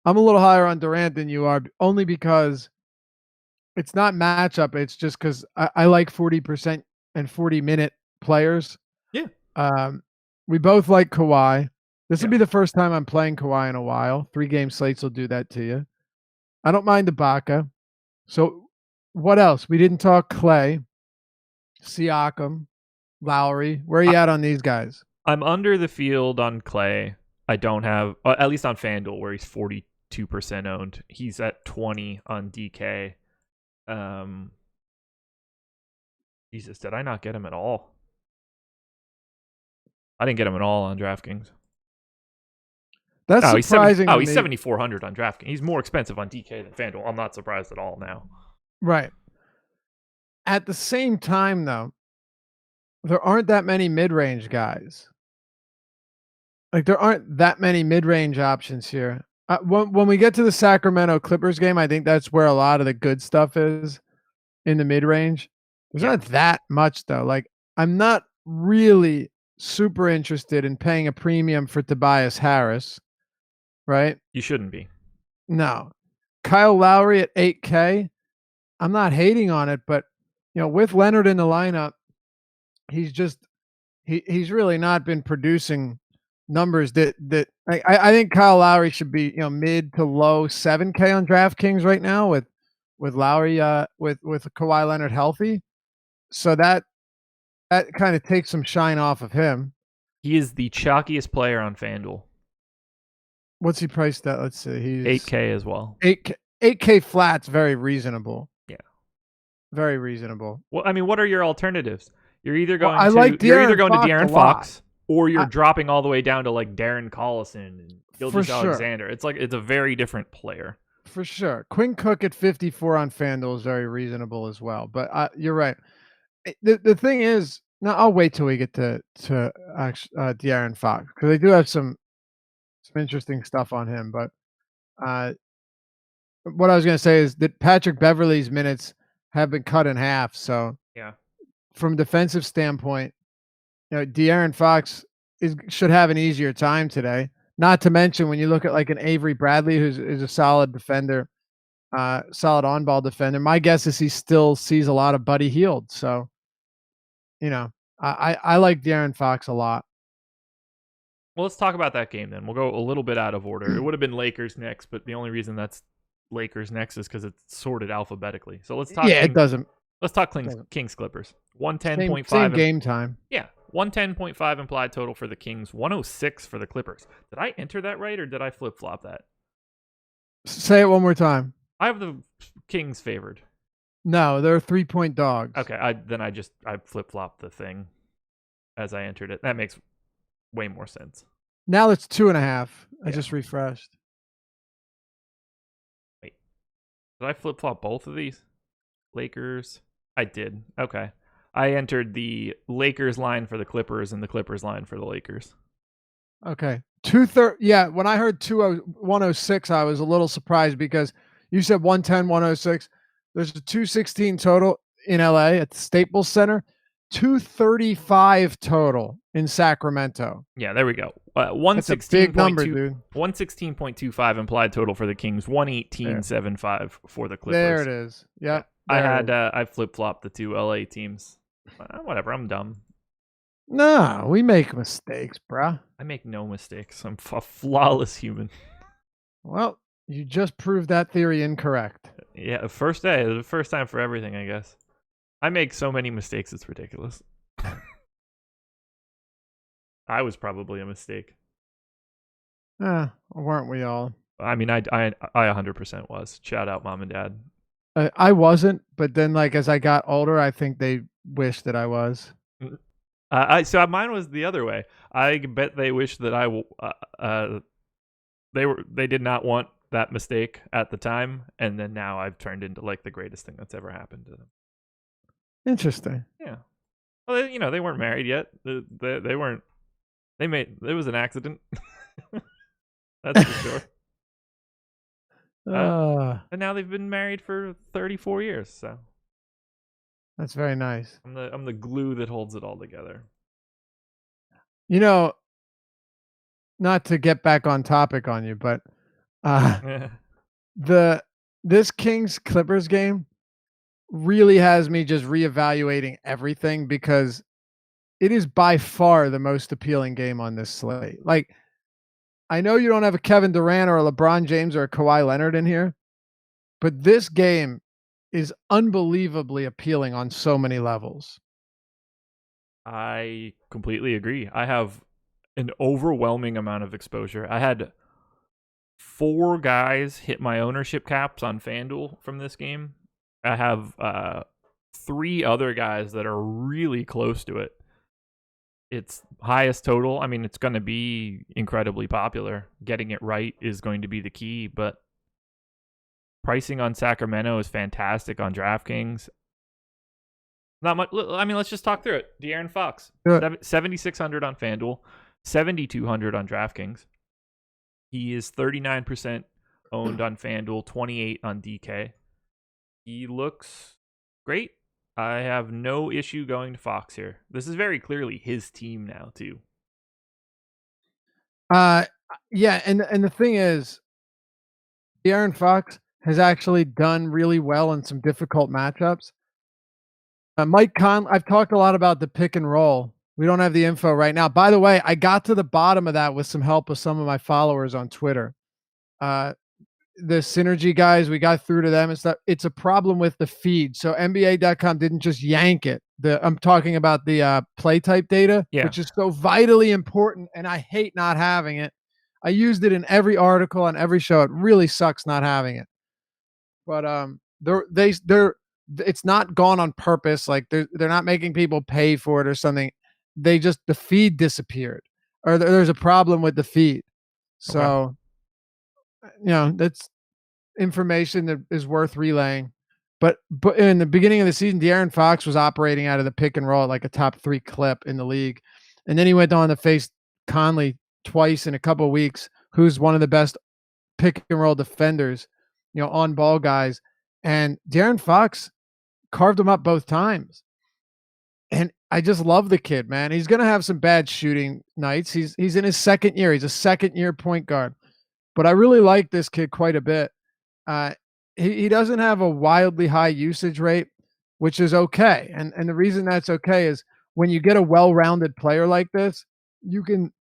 I'm a little higher on Durant than you are, only because it's not matchup. It's just because I like 40% and 40-minute players.
Yeah.
We both like Kawhi. This will be the first time I'm playing Kawhi in a while. 3-game slates will do that to you. I don't mind Ibaka. So what else? We didn't talk Clay, Siakam, Lowry. Where are you at on these guys?
I'm under the field on Clay. I don't have, at least on FanDuel, where he's 42% owned. He's at 20 on DK. Jesus, did I not get him at all? I didn't get him at all on DraftKings.
That's surprising.
He's 7,400 on DraftKings. He's more expensive on DK than FanDuel. I'm not surprised at all now.
Right. At the same time, though, there aren't that many mid-range guys. Like, there aren't that many mid-range options here. When we get to the Sacramento Clippers game, I think that's where a lot of the good stuff is in the mid-range. There's not that much, though. Like, I'm not really super interested in paying a premium for Tobias Harris, right?
You shouldn't be.
No. Kyle Lowry at 8K, I'm not hating on it, but, with Leonard in the lineup, he's really not been producing numbers that I think Kyle Lowry should be, mid to low 7K on DraftKings right now with Lowry with Kawhi Leonard healthy. So that kind of takes some shine off of him.
He is the chalkiest player on FanDuel.
What's he priced at? Let's see. He's
8K as well.
8K flat's very reasonable.
Yeah.
Very reasonable.
Well, I mean, what are your alternatives? You're either going to De'Aaron Fox, or you're dropping all the way down to like Darren Collison and Gilgeous Alexander. It's a very different player.
For sure. Quinn Cook at 54 on FanDuel is very reasonable as well. But you're right. The thing is, no, I'll wait till we get to De'Aaron Fox because they do have some interesting stuff on him. But uh, what I was going to say is that Patrick Beverley's minutes have been cut in half. So
Yeah.
from a defensive standpoint, De'Aaron Fox should have an easier time today. Not to mention when you look at like an Avery Bradley, who's is a solid defender, solid on-ball defender. My guess is he still sees a lot of Buddy Hield. So, I like De'Aaron Fox a lot.
Well, let's talk about that game then. We'll go a little bit out of order. It would have been Lakers next, but the only reason that's Lakers next is because it's sorted alphabetically. So let's talk.
Yeah, it doesn't.
Let's talk Kings Clippers. 110.5.
Same game time.
Yeah, 110.5 implied total for the Kings. 106 for the Clippers. Did I enter that right, or did I flip flop that?
Say it one more time.
I have the Kings favored.
No, they're 3-point dogs.
Okay, I flip flopped the thing as I entered it. That makes way more sense.
Now it's 2.5. I just refreshed.
Wait, did I flip flop both of these? Lakers. I did. Okay. I entered the Lakers line for the Clippers and the Clippers line for the Lakers.
Okay. 230. Yeah, when I heard 106, I was a little surprised because you said 110, 106. There's a 216 total in LA at the Staples Center, 235 total in Sacramento.
Yeah, there we go.
That's a big number, dude.
116.25 implied total for the Kings, 118.75 for the Clippers.
There it is. Yep.
I flip-flopped the two LA teams. Whatever, I'm dumb.
No, we make mistakes, bruh.
I make no mistakes. I'm a flawless human.
Well, you just proved that theory incorrect.
Yeah, first day. The first time for everything, I guess. I make so many mistakes, it's ridiculous. I was probably a mistake.
Weren't we all?
I mean, I 100% was. Shout out, mom and dad.
I wasn't, but then like as I got older, I think they wished that I was.
So mine was the other way. I bet they wish that they did not want that mistake at the time, and then now I've turned into like the greatest thing that's ever happened to them.
Interesting.
Yeah. Well, they weren't married yet. They weren't. It was an accident. That's for sure. And now they've been married for 34 years. So
that's very nice.
I'm the glue that holds it all together.
Not to get back on topic on you, but this Kings Clippers game really has me just reevaluating everything because it is by far the most appealing game on this slate. Like, I know you don't have a Kevin Durant or a LeBron James or a Kawhi Leonard in here, but this game is unbelievably appealing on so many levels.
I completely agree. I have an overwhelming amount of exposure. I had 4 guys hit my ownership caps on FanDuel from this game. I have 3 other guys that are really close to it. It's highest total. I mean, it's going to be incredibly popular. Getting it right is going to be the key, but pricing on Sacramento is fantastic on DraftKings. Not much. I mean, let's just talk through it. De'Aaron Fox, 7,600 on FanDuel, 7,200 on DraftKings. He is 39% owned on FanDuel, 28 on DK. He looks great. I have no issue going to Fox here. This is very clearly his team now, too.
Yeah, and the thing is, De'Aaron Fox has actually done really well in some difficult matchups. Mike Conley, I've talked a lot about the pick and roll. We don't have the info right now. By the way, I got to the bottom of that with some help of some of my followers on Twitter. The Synergy guys, we got through to them and stuff. It's a problem with the feed. So NBA.com didn't just yank it. I'm talking about the play type data, which is so vitally important, and I hate not having it. I used it in every article on every show. It really sucks not having it. But it's not gone on purpose. Like they're not making people pay for it or something. The feed disappeared, or there's a problem with the feed. So, that's information that is worth relaying. But in the beginning of the season, De'Aaron Fox was operating out of the pick and roll at like a top 3 clip in the league. And then he went on to face Conley twice in a couple of weeks, who's one of the best pick and roll defenders, on ball guys. And De'Aaron Fox carved him up both times. And I just love the kid, man. He's going to have some bad shooting nights. He's in his second year. He's a second-year point guard. But I really like this kid quite a bit. He doesn't have a wildly high usage rate, which is okay. And the reason that's okay is when you get a well-rounded player like this, you can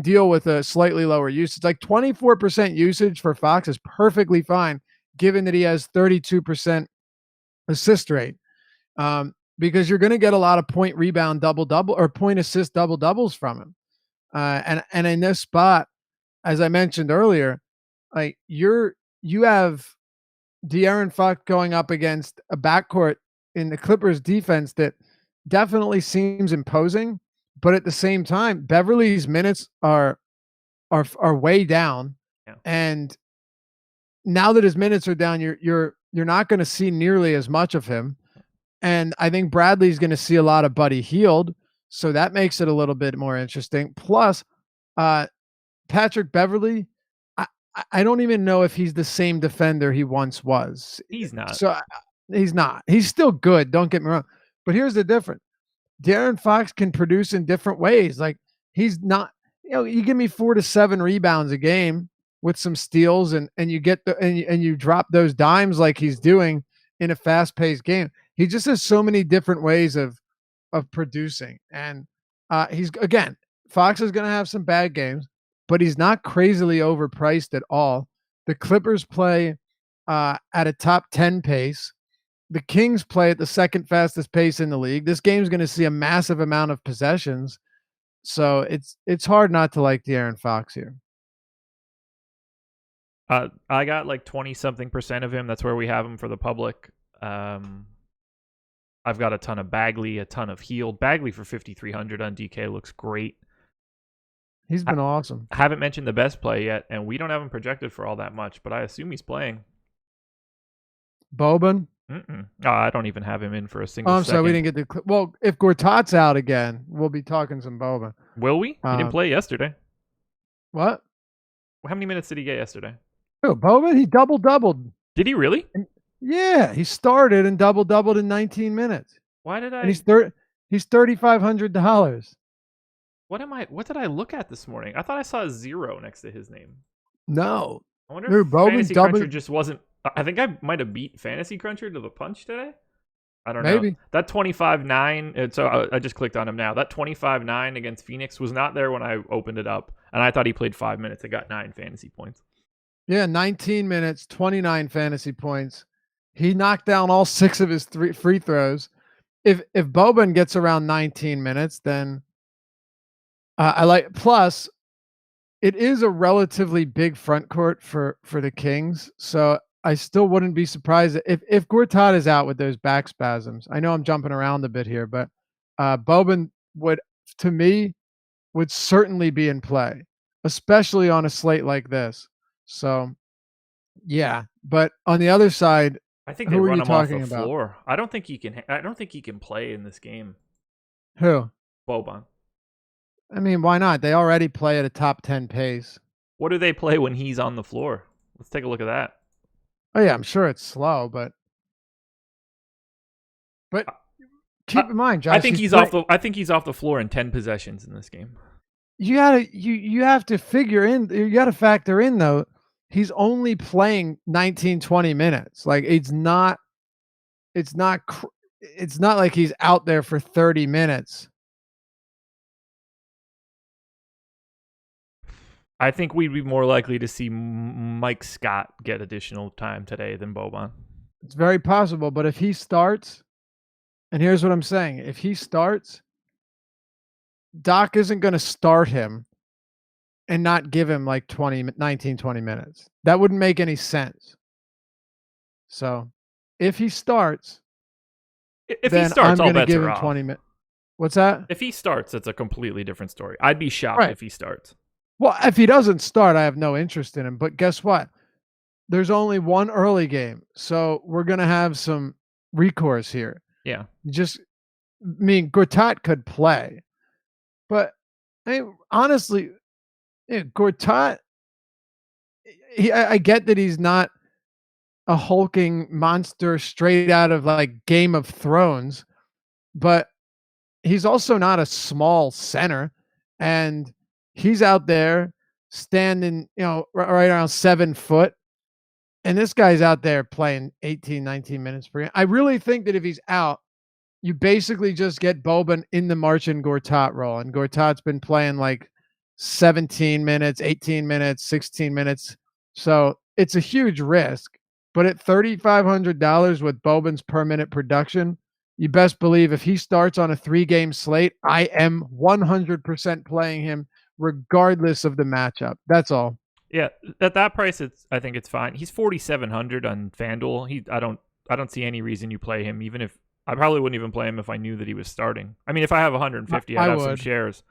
deal with a slightly lower usage. Like 24% usage for Fox is perfectly fine, given that he has 32% assist rate. Because you're going to get a lot of point rebound double-double or point assist double-doubles from him. And in this spot, as I mentioned earlier, like you have De'Aaron Fox going up against a backcourt in the Clippers defense that definitely seems imposing, but at the same time, Beverly's minutes are way down.
Yeah.
And now that his minutes are down, you're not going to see nearly as much of him. And I think Bradley's going to see a lot of Buddy Hield, so that makes it a little bit more interesting. Plus, Patrick Beverley, I don't even know if he's the same defender he once was.
He's not.
So he's not. He's still good. Don't get me wrong. But here's the difference. De'Aaron Fox can produce in different ways. Like he's not. You give me 4 to 7 rebounds a game with some steals, and you get and you drop those dimes like he's doing in a fast-paced game. He just has so many different ways of producing, and Fox is going to have some bad games, but he's not crazily overpriced at all. The Clippers play at a top 10 pace. The Kings play at the second fastest pace in the league. This game's going to see a massive amount of possessions, so it's hard not to like De'Aaron Fox here.
I got like 20-something% of him. That's where we have him for the public. I've got a ton of Bagley, a ton of Hield. Bagley for 5,300 on DK looks great.
He's been awesome.
I haven't mentioned the best play yet, and we don't have him projected for all that much, but I assume he's playing.
Boban?
I don't even have him in for a single second.
Sorry, we didn't get the... Well, if Gortat's out again, we'll be talking some Boban.
Will we? He didn't play yesterday.
What?
How many minutes did he get yesterday?
Oh, Boban? He double-doubled.
Did he really?
Yeah, he started and doubled in 19 minutes.
Why did I?
And he's $3,500.
What did I look at this morning? I thought I saw a 0 next to his name.
No.
I wonder if Fantasy Cruncher just wasn't. I think I might have beat Fantasy Cruncher to the punch today. I don't know.
Maybe.
That 25-9. So I just clicked on him now. That 25-9 against Phoenix was not there when I opened it up, and I thought he played 5 minutes and got 9 fantasy points.
Yeah, 19 minutes, 29 fantasy points. He knocked down all 6 of his 3 free throws. If Boban gets around 19 minutes, then I like. Plus, it is a relatively big front court for the Kings, so I still wouldn't be surprised if Gortat is out with those back spasms. I know I'm jumping around a bit here, but Boban would certainly be in play, especially on a slate like this. So, yeah. But on the other side,
I think they run him off the floor. I don't think he can play in this game.
Who?
Boban.
I mean, why not? They already play at a top 10 pace.
What do they play when he's on the floor? Let's take a look at that.
Oh yeah, I'm sure it's slow, but keep in mind, Josh.
I think he's off the floor in 10 possessions in this game.
You have to figure in. You got to factor in though. He's only playing 19, 20 minutes. Like it's not like he's out there for 30 minutes.
I think we'd be more likely to see Mike Scott get additional time today than Boban.
It's very possible, but if he starts, and here's what I'm saying, if he starts, Doc isn't going to start him and not give him like 19, 20 minutes. That wouldn't make any sense. So, if he starts, I'm going to give him 20 minutes. What's that?
If he starts, it's a completely different story. I'd be shocked if he starts.
Well, if he doesn't start, I have no interest in him. But guess what? there's only one early game, so we're gonna have some recourse here.
Yeah.
Just, I mean, Gortat could play, but I mean, honestly, Gortat, I get that he's not a hulking monster straight out of like Game of Thrones, but he's also not a small center, and he's out there standing, right around 7 foot. And this guy's out there playing 18, 19 minutes per game. I really think that if he's out, you basically just get Boban in the Marcin Gortat role. And Gortat's been playing like 17 minutes, 18 minutes, 16 minutes. So it's a huge risk. But at $3,500 with Boban's per minute production, you best believe if he starts on a 3-game slate, I am 100% playing him regardless of the matchup. That's all.
Yeah, at that price, I think it's fine. He's 4,700 on FanDuel. I don't see any reason you play him. Even if I probably wouldn't even play him if I knew that he was starting. I mean, if I have 150, I'd have some shares.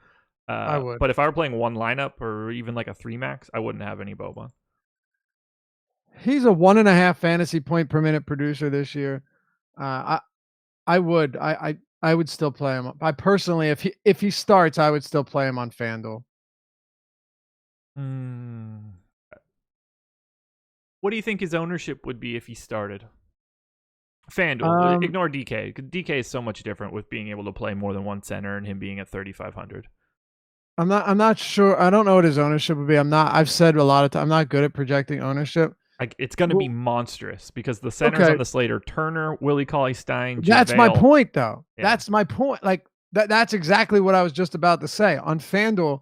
I would.
But if I were playing one lineup or even like a 3 max, I wouldn't have any Boban.
He's a 1.5 fantasy point per minute producer this year. I would. I would still play him. I personally, if he starts, I would still play him on FanDuel.
What do you think his ownership would be if he started? FanDuel, ignore DK. DK is so much different with being able to play more than one center and him being at 3,500.
I'm not sure. I don't know what his ownership would be. I've said a lot of times, I'm not good at projecting ownership.
It's going to be monstrous because the centers on the slate are Turner, Willie Cauley-Stein,
That's my
JaVale.
point, though.
Yeah.
That's my point. Like that's exactly what I was just about to say. On FanDuel,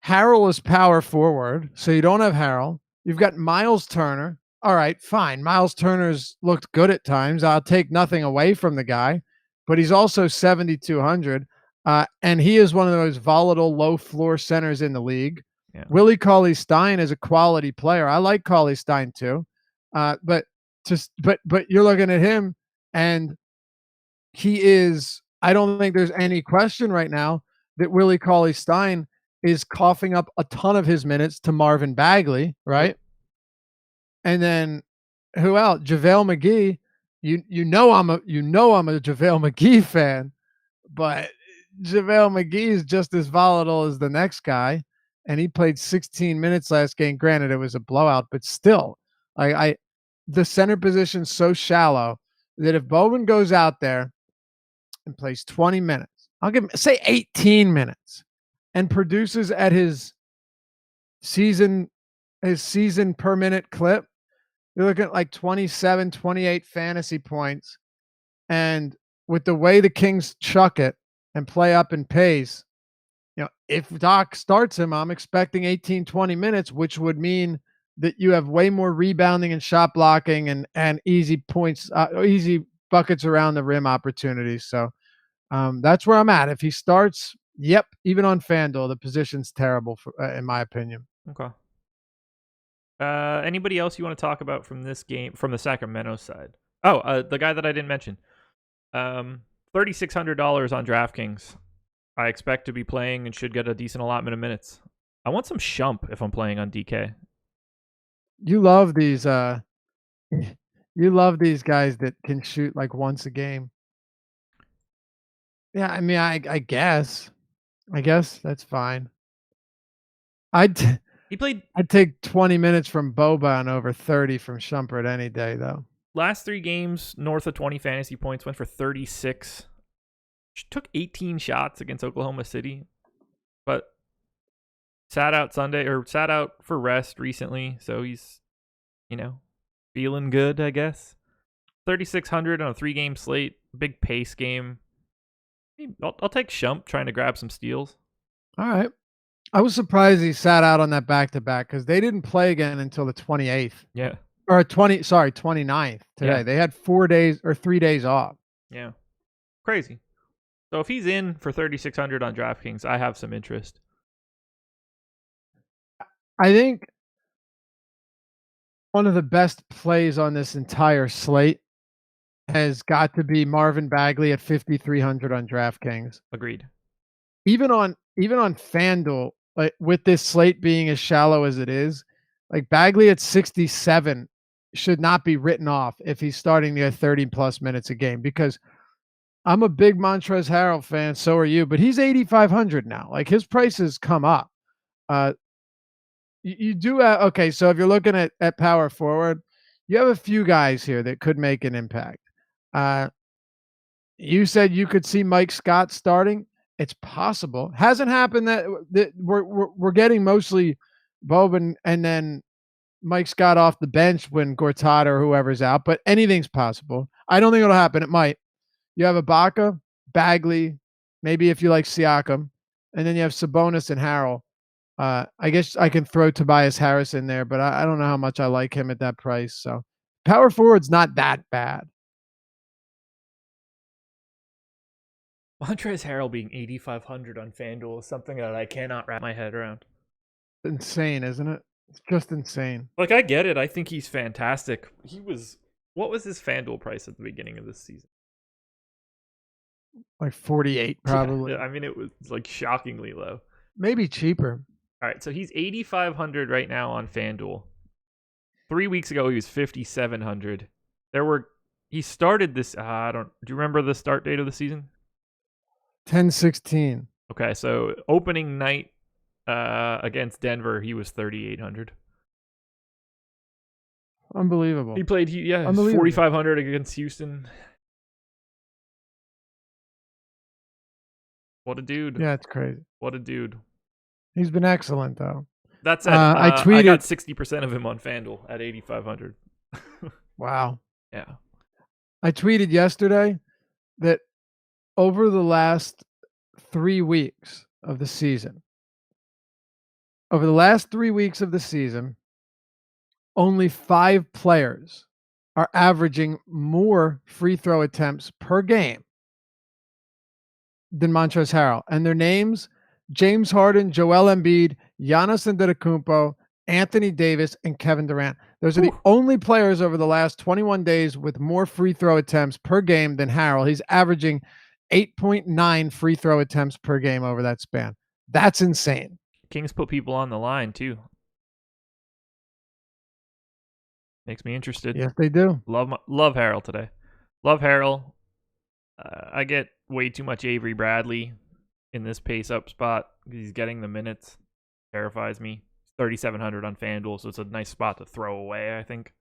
Harrell is power forward, so you don't have Harrell. You've got Miles Turner. All right, fine. Miles Turner's looked good at times. I'll take nothing away from the guy, but he's also 7,200, and he is one of the most volatile, low-floor centers in the league. Yeah. Willie Cauley-Stein is a quality player. I like Cauley-Stein too, but you're looking at him, and he is. I don't think there's any question right now that Willie Cauley-Stein is coughing up a ton of his minutes to Marvin Bagley, right? And then who else? JaVale McGee. You know I'm a JaVale McGee fan, but JaVale McGee is just as volatile as the next guy, and he played 16 minutes last game. Granted, it was a blowout, but still, the center position's so shallow that if Boban goes out there and plays 20 minutes, I'll give him say 18 minutes, and produces at his season per minute clip, you're looking at like 27, 28 fantasy points. And with the way the Kings chuck it and play up in pace, if Doc starts him, I'm expecting 18, 20 minutes, which would mean that you have way more rebounding and shot blocking and easy points, easy buckets around the rim opportunities. So that's where I'm at. If he starts, yep, even on FanDuel, the position's terrible, in my opinion.
Okay. Anybody else you want to talk about from this game, from the Sacramento side? Oh, the guy that I didn't mention. $3,600 on DraftKings. I expect to be playing and should get a decent allotment of minutes. I want some Shump if I'm playing on DK.
You love these guys that can shoot like once a game. Yeah, I mean, I guess that's fine. I'd take 20 minutes from Boban over 30 from Shumpert any day, though.
Last 3 games, north of 20 fantasy points, went for 36. She took 18 shots against Oklahoma City, but sat out for rest recently, so he's, feeling good, I guess. 3,600 on a 3-game slate, big pace game. I'll take Shump trying to grab some steals.
All right. I was surprised he sat out on that back-to-back because they didn't play again until the 28th.
Yeah.
Or 29th today. Yeah. They had 4 days or 3 days off.
Yeah. Crazy. So if he's in for 3,600 on DraftKings, I have some interest.
I think one of the best plays on this entire slate has got to be Marvin Bagley at 5,300 on DraftKings.
Agreed.
Even on FanDuel, like with this slate being as shallow as it is, Like Bagley at 67 should not be written off if he's starting near 30 plus minutes a game, because I'm a big Montrezl Harrell fan. So are you, but he's 8,500 now. Like his prices come up. Uh, you do okay. So if you're looking at power forward, you have a few guys here that could make an impact. You said you could see Mike Scott starting. It's possible. Hasn't happened that we're getting mostly Boban and then Mike Scott off the bench when Gortat or whoever's out, but anything's possible. I don't think it'll happen. It might. You have Ibaka, Bagley, maybe if you like Siakam, and then you have Sabonis and Harrell. I guess I can throw Tobias Harris in there, but I don't know how much I like him at that price. So power forward's not that bad.
Montrezl Harrell being 8,500 on FanDuel is something that I cannot wrap my head around.
Insane, isn't it? It's just insane.
Like, I get it. I think he's fantastic. What was his FanDuel price at the beginning of this season?
Like 48, probably.
Yeah, I mean, it was like shockingly low.
Maybe cheaper.
All right, so he's 8,500 right now on FanDuel. 3 weeks ago, he was 5,700. He started this. Do you remember the start date of the season?
10-16.
Okay, so opening night against Denver, he was 3,800.
Unbelievable.
He played 4,500 against Houston. What a dude.
Yeah, it's crazy.
What a dude.
He's been excellent, though.
That said,
I tweeted.
I got 60% of him on FanDuel at 8,500.
Wow.
Yeah.
I tweeted yesterday that over the last 3 weeks of the season, only 5 players are averaging more free throw attempts per game than Montrezl Harrell. And their names: James Harden, Joel Embiid, Giannis Antetokounmpo, Anthony Davis, and Kevin Durant. Those are the only players over the last 21 days with more free throw attempts per game than Harrell. He's averaging 8.9 free throw attempts per game over that span. That's insane.
Kings put people on the line, too. Makes me interested.
Yes, they do.
Love Harrell today. Love Harrell. I get way too much Avery Bradley in this pace-up spot because he's getting the minutes. Terrifies me. 3,700 on FanDuel, so it's a nice spot to throw away, I think.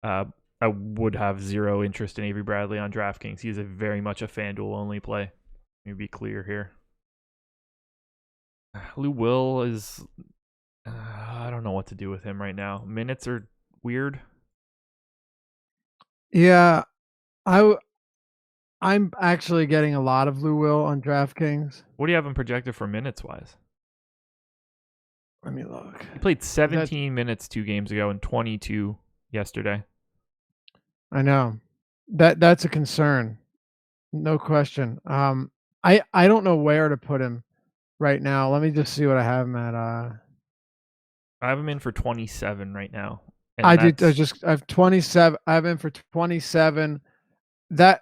I would have zero interest in Avery Bradley on DraftKings. He's very much a FanDuel-only play. Let me be clear here. Lou Will is... I don't know what to do with him right now. Minutes are weird.
Yeah, I'm actually getting a lot of Lou Will on DraftKings.
What do you have him projected for minutes-wise?
Let me look.
He played 17 minutes 2 games ago and 22 yesterday.
I know. That's a concern. No question. I don't know where to put him right now. Let me just see what I have him at.
I have him in for 27 right now.
I have 27. I have him for 27. That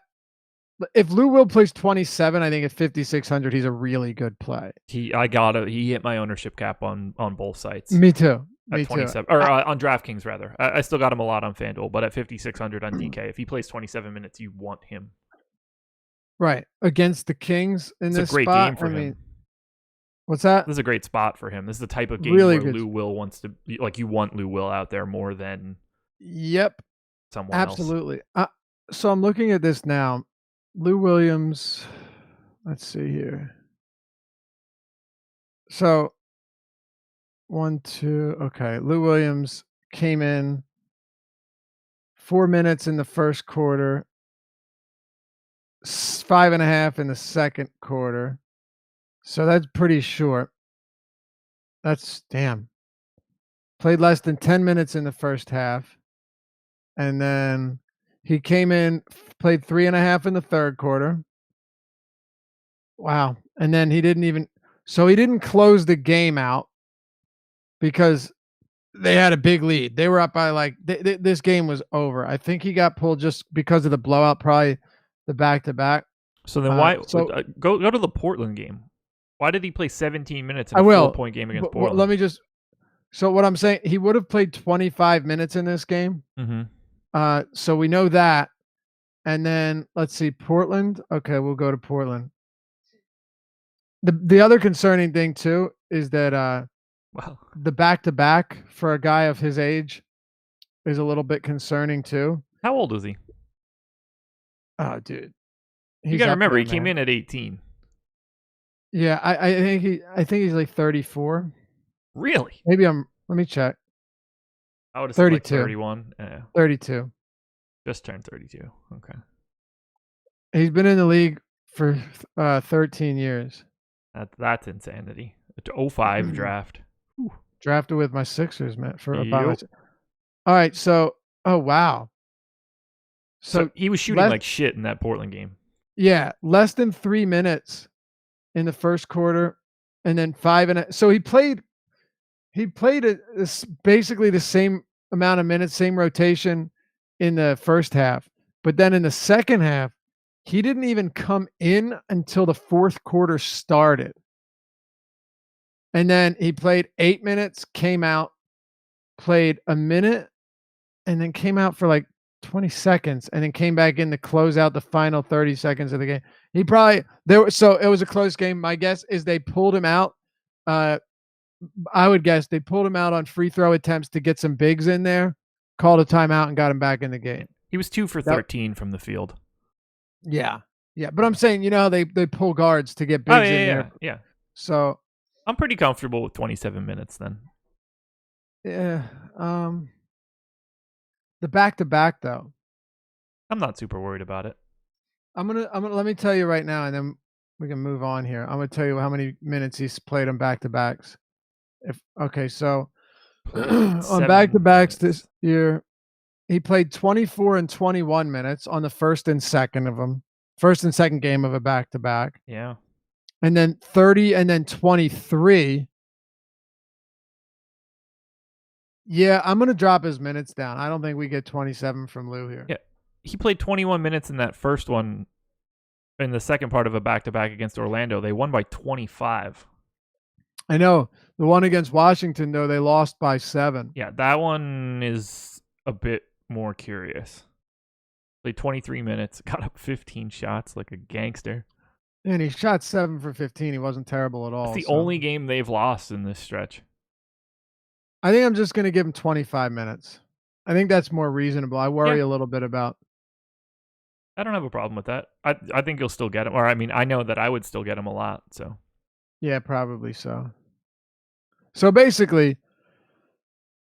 if Lou Will plays 27, I think at 5,600 he's a really good play.
He hit my ownership cap on both sites.
Me too.
At 27 or on DraftKings rather. I still got him a lot on FanDuel, but at 5,600 on DK, if he plays 27 minutes, you want him.
Right, against the Kings in this spot.
It's a great game for him.
What's that?
This is a great spot for him. This is the type of game
really
where
good.
Lou Will wants to you want Lou Will out there more than someone
absolutely. So I'm looking at this now. Lou Williams. Let's see here. So 1, 2. Okay, Lou Williams came in 4 minutes in the first quarter, 5.5 in the second quarter. So that's pretty short. That's damn. Played less than 10 minutes in the first half. And then he came in, played 3.5 in the third quarter. Wow. And then he didn't close the game out because they had a big lead. They were up by this game was over. I think he got pulled just because of the blowout, probably the back-to-back.
So then why go to the Portland game? Why did he play 17 minutes in a 4-point game against Portland?
Let me just So what I'm saying, he would have played 25 minutes in this game.
Mm-hmm.
So we know that. And then let's see, Portland. Okay, we'll go to Portland. The other concerning thing too is that
Well,
the back-to-back for a guy of his age is a little bit concerning too.
how old is he?
Oh, dude,
You
he's
got to
up
remember,
there,
he came
man.
in at 18.
Yeah, I think he's like 34.
Really?
Maybe let me check.
I would have said like
32.
31. Yeah,
32.
just turned 32. Okay.
He's been in the league for 13 years.
That's insanity. A 05 draft. Whew.
Drafted with my Sixers, man, by my.
Yep.
All right, so oh wow.
So
So
he was shooting like shit in that Portland game.
yeah, less than 3 minutes in the first quarter, and then 5 and so he played basically the same amount of minutes, same rotation in the first half. But then in the second half, he didn't even come in until the fourth quarter started. And then he played 8 minutes, came out, played a minute, and then came out for like 20 seconds, and then came back in to close out the final 30 seconds of the game. He probably so it was a close game. My guess is they pulled him out. I would guess they pulled him out on free throw attempts to get some bigs in there, called a timeout, and got him back in the game.
He was 2 for 13 from the field.
Yeah. But I'm saying, they pull guards to get bigs in there.
Yeah.
So
I'm pretty comfortable with 27 minutes then.
yeah, the back-to-back though.
I'm not super worried about it.
I'm gonna let me tell you right now, and then we can move on here. I'm gonna tell you how many minutes he's played on back-to-backs. So on back-to-backs this year, he played 24 and 21 minutes on the first and second game of a back-to-back.
Yeah.
And then 30 and then 23. Yeah, I'm going to drop his minutes down. I don't think we get 27 from Lou here.
Yeah. He played 21 minutes in that first one in the second part of a back-to-back against Orlando. They won by 25.
I know. The one against Washington, though, they lost by 7.
Yeah, that one is a bit more curious. Played 23 minutes, got up 15 shots like a gangster.
And he shot 7 for 15. He wasn't terrible at all.
It's the only game they've lost in this stretch.
I think I'm just going to give him 25 minutes. I think that's more reasonable. I worry a little bit about.
I don't have a problem with that. I think you'll still get him. Or, I mean, I know that I would still get him a lot, so.
Yeah, probably so. So, basically,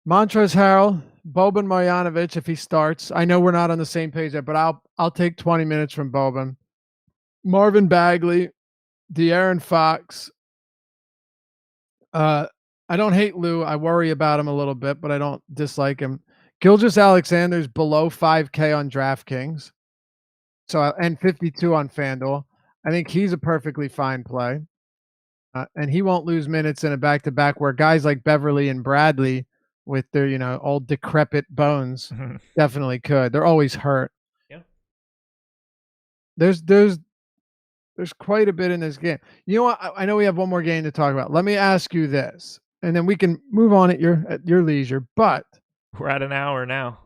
Montrezl Harrell, Boban Marjanovic, if he starts. I know we're not on the same page there, but I'll take 20 minutes from Boban. Marvin Bagley, De'Aaron Fox. I don't hate Lou. I worry about him a little bit, but I don't dislike him. Gilgeous-Alexander's below 5K on DraftKings. And 52 on FanDuel. I think he's a perfectly fine play. And he won't lose minutes in a back-to-back where guys like Beverly and Bradley with their, old decrepit bones definitely could. They're always hurt.
Yeah.
There's quite a bit in this game. You know what? I know we have one more game to talk about. Let me ask you this, and then we can move on at your leisure. But
we're at an hour now.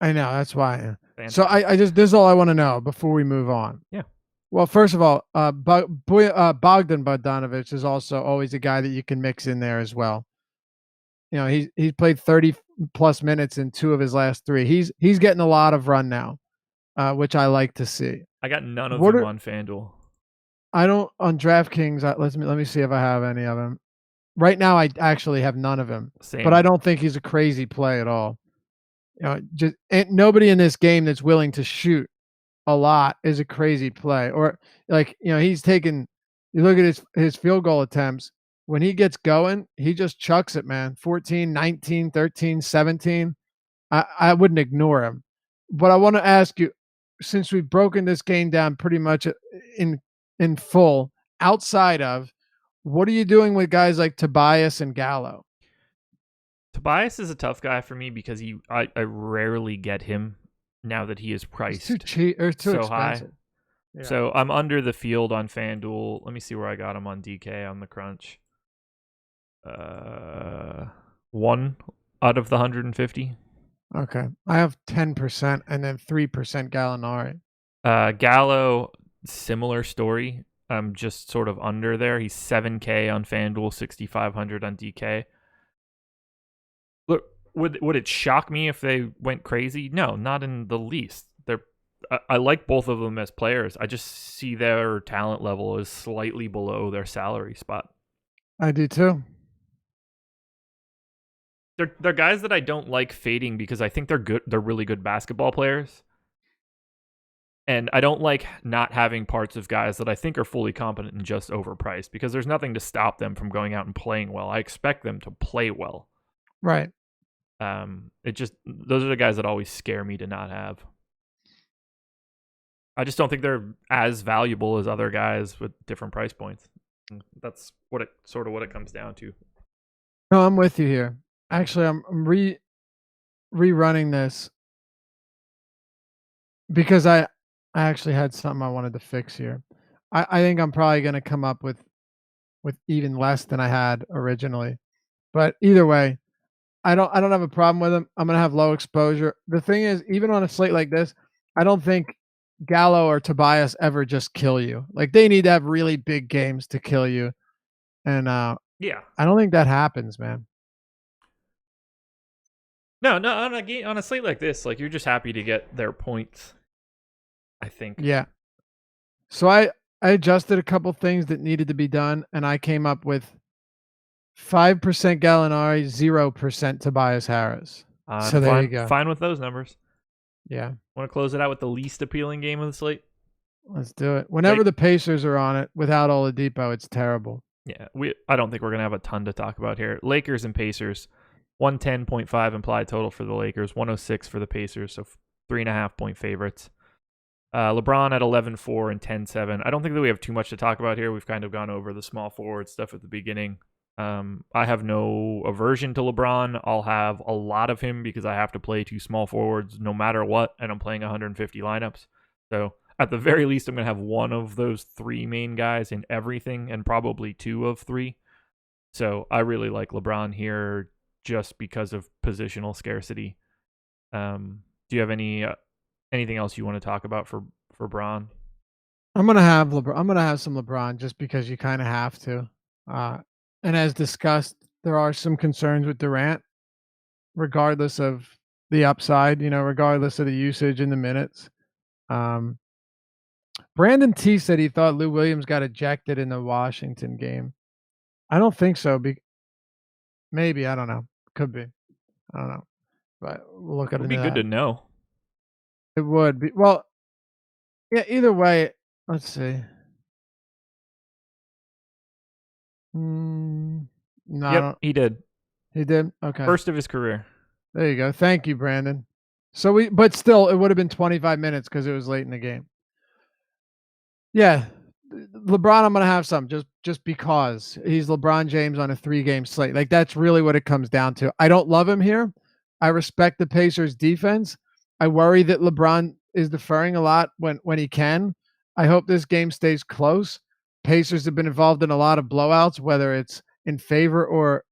I know, that's why. So I just this is all I want to know before we move on.
Yeah.
Well, first of all, Bogdan Bogdanovic is also always a guy that you can mix in there as well. He's played 30 plus minutes in 2 of his last 3. He's getting a lot of run now, which I like to see.
I got none of them on FanDuel.
I don't on DraftKings. Let me see if I have any of them. Right now, I actually have none of him.
Same.
But I don't think he's a crazy play at all. Just nobody in this game that's willing to shoot a lot is a crazy play. Or he's taken. You look at his field goal attempts. When he gets going, he just chucks it, man. 14, 19, 13, 17. I wouldn't ignore him. But I want to ask you, since we've broken this game down pretty much in full, outside of, what are you doing with guys like Tobias and Gallo?
Tobias is a tough guy for me because I rarely get him now that he is priced
too cheap or too
so
expensive.
High. Yeah. So I'm under the field on FanDuel. Let me see where I got him on DK on the crunch. 1 out of the 150.
Okay. I have 10% and then 3% Gallinari.
Gallo, similar story. I'm just sort of under there. He's 7K on FanDuel, 6,500 on DK. Look, would it shock me if they went crazy? No, not in the least. I like both of them as players. I just see their talent level is slightly below their salary spot.
I do too.
They're guys that I don't like fading because I think they're good. They're really good basketball players. And I don't like not having parts of guys that I think are fully competent and just overpriced because there's nothing to stop them from going out and playing well. I expect them to play well.
Right.
Those are the guys that always scare me to not have. I just don't think they're as valuable as other guys with different price points. And that's what it comes down to.
No, I'm with you here. Actually, I'm rerunning this because I actually had something I wanted to fix here. I think I'm probably going to come up with even less than I had originally. But either way, I don't have a problem with him. I'm going to have low exposure. The thing is, even on a slate like this, I don't think Gallo or Tobias ever just kill you. Like they need to have really big games to kill you. And
Yeah.
I don't think that happens, man.
No, on a slate like this, like you're just happy to get their points, I think.
Yeah. So I adjusted a couple things that needed to be done, and I came up with 5% Gallinari, 0% Tobias Harris. So there you go.
Fine with those numbers.
Yeah.
Want to close it out with the least appealing game of the slate?
Let's do it. Whenever the Pacers are on it, without Oladipo, it's terrible.
Yeah, I don't think we're gonna have a ton to talk about here. Lakers and Pacers, 110.5 implied total for the Lakers, 106 for the Pacers, so 3.5-point favorites. LeBron at 11-4 and 10-7. I don't think that we have too much to talk about here. We've kind of gone over the small forward stuff at the beginning. I have no aversion to LeBron. I'll have a lot of him because I have to play 2 small forwards no matter what, and I'm playing 150 lineups. So at the very least, I'm going to have one of those 3 main guys in everything and probably 2 of 3. So I really like LeBron here just because of positional scarcity. Do you have anything else you want to talk about for Bron?
I'm gonna have LeBron. I'm gonna have some LeBron just because you kind of have to. And as discussed, there are some concerns with Durant, regardless of the upside. Regardless of the usage in the minutes. Brandon T said he thought Lou Williams got ejected in the Washington game. I don't think so. Maybe, I don't know. Could be. I don't know. But we'll look at it.
It would be good to know.
It would be. Well, yeah, either way, let's see. No.
Yep, he did.
He did? Okay.
First of his career.
There you go. Thank you, Brandon. But still, it would have been 25 minutes because it was late in the game. Yeah. LeBron, I'm going to have some just because he's LeBron James on a 3-game slate. Like that's really what it comes down to. I don't love him here. I respect the Pacers defense. I worry that LeBron is deferring a lot when he can. I hope this game stays close. Pacers have been involved in a lot of blowouts, whether it's in favor or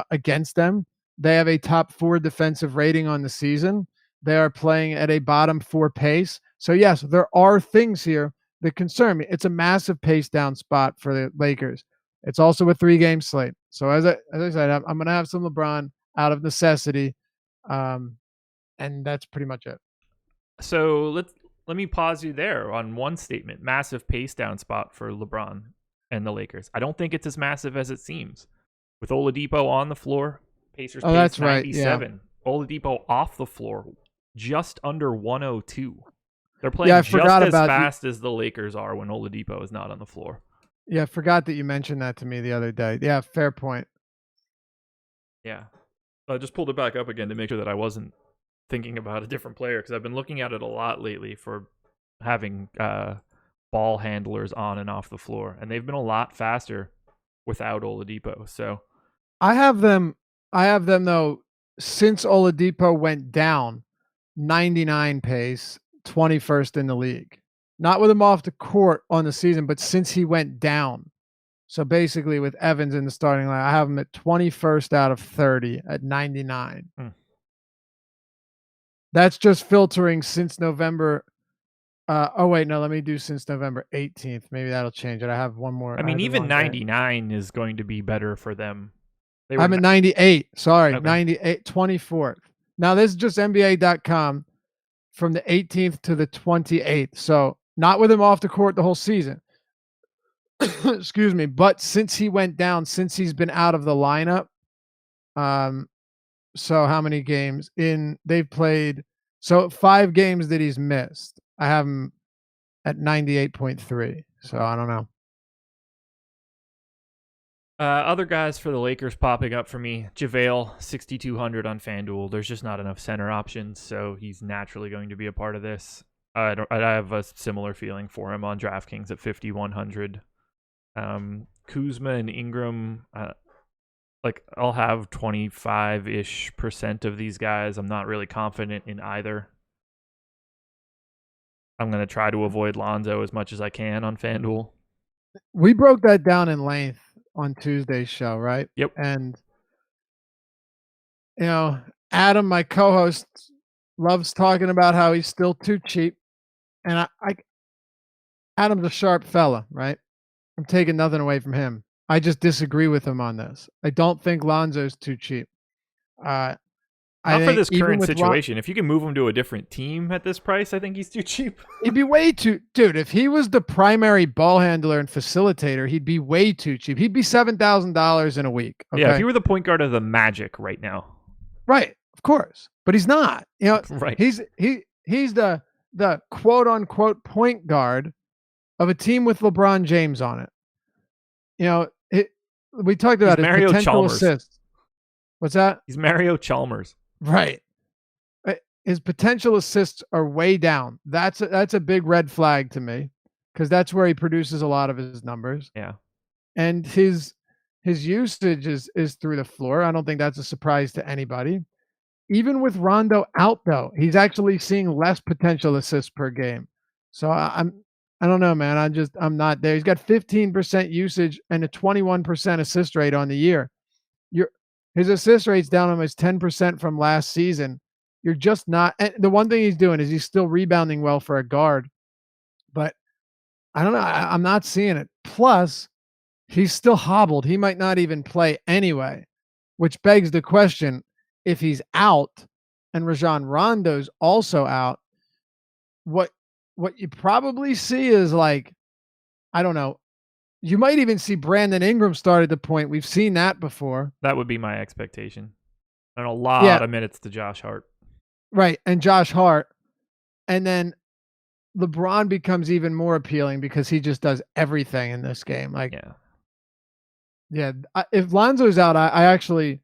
against them. They have a top 4 defensive rating on the season. They are playing at a bottom 4 pace. So yes, there are things here that concern me. It's a massive pace down spot for the Lakers. It's also a 3-game slate. So as I said, I'm going to have some LeBron out of necessity, and that's pretty much it.
So let me pause you there on one statement. Massive pace down spot for LeBron and the Lakers. I don't think it's as massive as it seems. With Oladipo on the floor, Pacers pace
that's
97.
Right, yeah.
Oladipo off the floor, just under 102. They're playing just as fast as the Lakers are when Oladipo is not on the floor.
Yeah, I forgot that you mentioned that to me the other day. Yeah, fair point.
Yeah. I just pulled it back up again to make sure that I wasn't thinking about a different player because I've been looking at it a lot lately for having ball handlers on and off the floor, and they've been a lot faster without Oladipo. So
I have them though since Oladipo went down, 99 pace, 21st in the league. Not with him off the court on the season, but since he went down, So basically, with Evans in the starting line, I have him at 21st out of 30 at 99.
Hmm.
That's just filtering since November. Oh wait, no, let me do since November 18th. Maybe that'll change it. I have one more.
I
I
mean,
had the
even
wrong day.
99 is going to be better for them. They were
I'm at 98. Sorry,
okay.
98, 24th. Now this is just NBA.com from the 18th to the 28th. So not with him off the court the whole season. Excuse me. But since he went down, since he's been out of the lineup, so how many games in they've played? So 5 games that he's missed. I have him at 98.3. So I don't know.
Other guys for the Lakers popping up for me. JaVale, 6,200 on FanDuel. There's just not enough center options, so he's naturally going to be a part of this. I have a similar feeling for him on DraftKings at 5,100. Kuzma and Ingram, I'll have 25-ish% of these guys. I'm not really confident in either. I'm going to try to avoid Lonzo as much as I can on FanDuel.
We broke that down in length on Tuesday's show, right?
Yep.
And Adam, my co-host, loves talking about how he's still too cheap. And Adam's a sharp fella, right? I'm taking nothing away from him. I just disagree with him on this. I don't think Lonzo's too cheap.
Not for this current situation. If you can move him to a different team at this price, I think he's too cheap.
He'd be way too, dude. If he was the primary ball handler and facilitator, he'd be way too cheap. He'd be $7,000 in a week. Okay?
Yeah, if you were the point guard of the Magic right now,
right? Of course, but he's not.
Right?
He's the quote unquote point guard of a team with LeBron James on it. We talked about his
Mario
potential
Chalmers.
assists. What's that?
He's Mario Chalmers.
Right. His potential assists are way down. That's a big red flag to me because that's where he produces a lot of his numbers.
Yeah.
And his usage is through the floor. I don't think that's a surprise to anybody. Even with Rondo out, though, he's actually seeing less potential assists per game. So I don't know, man. I'm not there. He's got 15% usage and a 21% assist rate on the year. His assist rate's down almost 10% from last season. You're just not. And the one thing he's doing is he's still rebounding well for a guard, but I don't know. I'm not seeing it. Plus, he's still hobbled. He might not even play anyway, which begs the question: if he's out and Rajon Rondo's also out, what you probably see is I don't know. You might even see Brandon Ingram start at the point. We've seen that before.
That would be my expectation. And a lot of minutes to Josh Hart.
Right, and Josh Hart. And then LeBron becomes even more appealing because he just does everything in this game. If Lonzo's out, I actually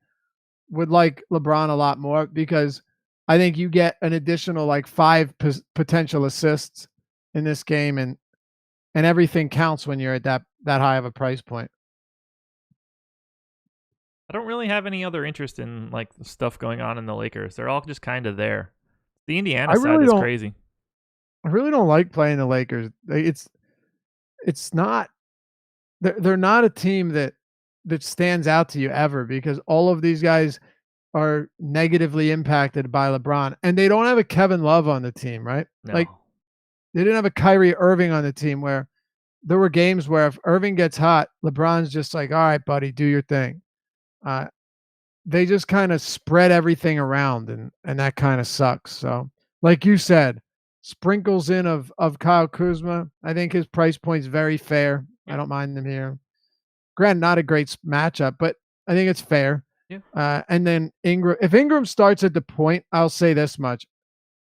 would like LeBron a lot more because I think you get an additional 5 potential assists in this game, and everything counts when you're at that high of a price point.
I don't really have any other interest in the stuff going on in the Lakers. They're all just kind of there. The Indiana side is crazy.
I really don't like playing the Lakers. It's not. They're not a team that stands out to you ever because all of these guys are negatively impacted by LeBron, and they don't have a Kevin Love on the team, right?
No.
They didn't have a Kyrie Irving on the team where there were games where if Irving gets hot, LeBron's just all right, buddy, do your thing. They just kind of spread everything around, and that kind of sucks. So, like you said, sprinkles in of Kyle Kuzma. I think his price point's very fair. I don't mind them here. Granted, not a great matchup, but I think it's fair.
Yeah.
And then Ingram. If Ingram starts at the point, I'll say this much: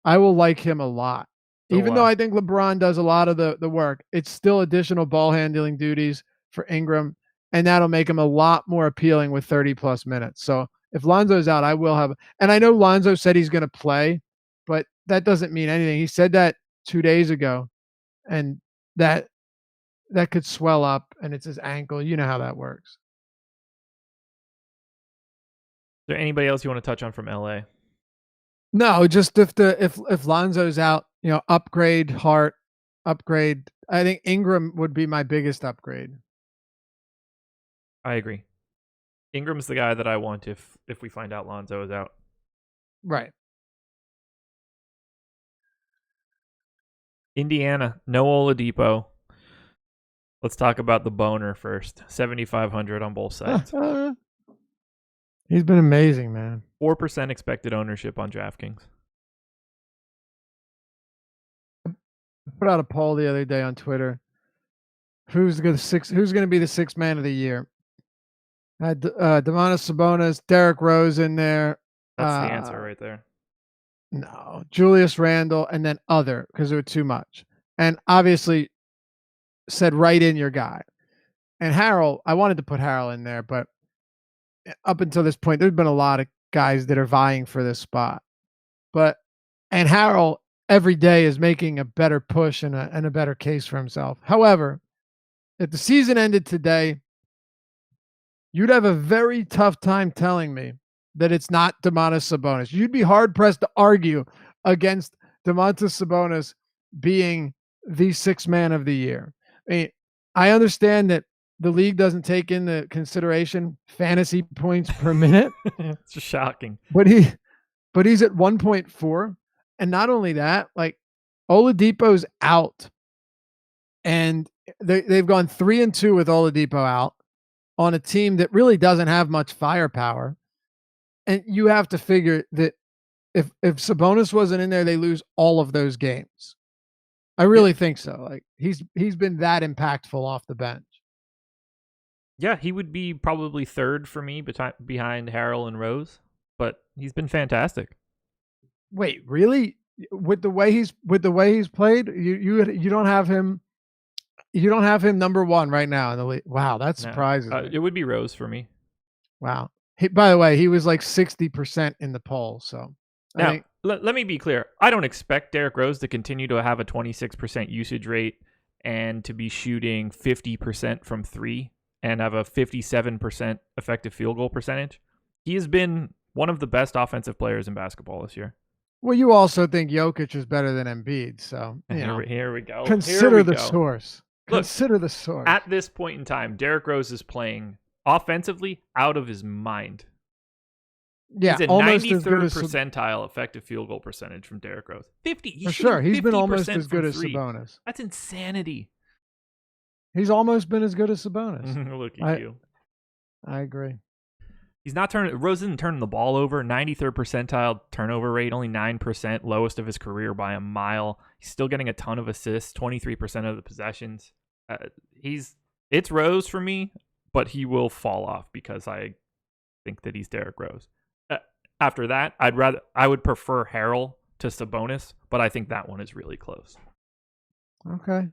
I will like him a lot. Even though I think LeBron does a lot of the work, it's still additional ball handling duties for Ingram, and that'll make him a lot more appealing with 30-plus minutes. So if Lonzo's out, I will have – and I know Lonzo said he's going to play, but that doesn't mean anything. He said that 2 days ago, and that could swell up, and it's his ankle. You know how that works.
Is there anybody else you want to touch on from LA?
No, just if Lonzo's out, upgrade Hart, upgrade. I think Ingram would be my biggest upgrade.
I agree. Ingram's the guy that I want if we find out Lonzo is out.
Right.
Indiana, no Oladipo. Let's talk about the boner first. 7,500 on both sides.
He's been amazing, man.
4% expected ownership on DraftKings.
I put out a poll the other day on Twitter. Who's going to be the sixth man of the year? I had Domantas Sabonis, Derrick Rose in there.
That's the answer right there.
No, Julius Randle, and then other, because it was too much. And obviously said right in your guy. And Harrell, I wanted to put Harrell in there, but up until this point, there's been a lot of guys that are vying for this spot. And Harrell every day is making a better push and a better case for himself. However, if the season ended today, you'd have a very tough time telling me that it's not Domantas Sabonis. You'd be hard-pressed to argue against Domantas Sabonis being the sixth man of the year. I mean, I understand that the league doesn't take into consideration fantasy points per minute.
It's just shocking.
But he's at 1.4. And not only that, like Oladipo's out. And they've gone 3-2 with Oladipo out on a team that really doesn't have much firepower. And you have to figure that if Sabonis wasn't in there, they lose all of those games. I really think so. Like he's been that impactful off the bench.
Yeah, he would be probably third for me behind Harrell and Rose, but he's been fantastic.
Wait, really? With the way he's played, you don't have him. You don't have him number one right now in the league. Wow, that surprises me.
It would be Rose for me.
Wow. By the way, he was like 60% in the poll. So
now, let me be clear. I don't expect Derrick Rose to continue to have a 26% usage rate and to be shooting 50% from three and have a 57% effective field goal percentage. He has been one of the best offensive players in basketball this year.
Well, you also think Jokic is better than Embiid, so
here we go.
Consider the source.
Look,
consider the source.
At this point in time, Derrick Rose is playing offensively out of his mind.
Yeah,
he's a 93rd percentile effective field goal percentage from Derrick Rose. 50.
For sure, he's been almost as good as Sabonis.
That's insanity.
He's almost been as good as Sabonis.
Look at you.
I agree.
He's not turning. Rose isn't turning the ball over. 93rd percentile turnover rate, only 9%, lowest of his career by a mile. He's still getting a ton of assists, 23% of the possessions. It's Rose for me, but he will fall off because I think that he's Derrick Rose. After that, I would prefer Harrell to Sabonis, but I think that one is really close.
Okay.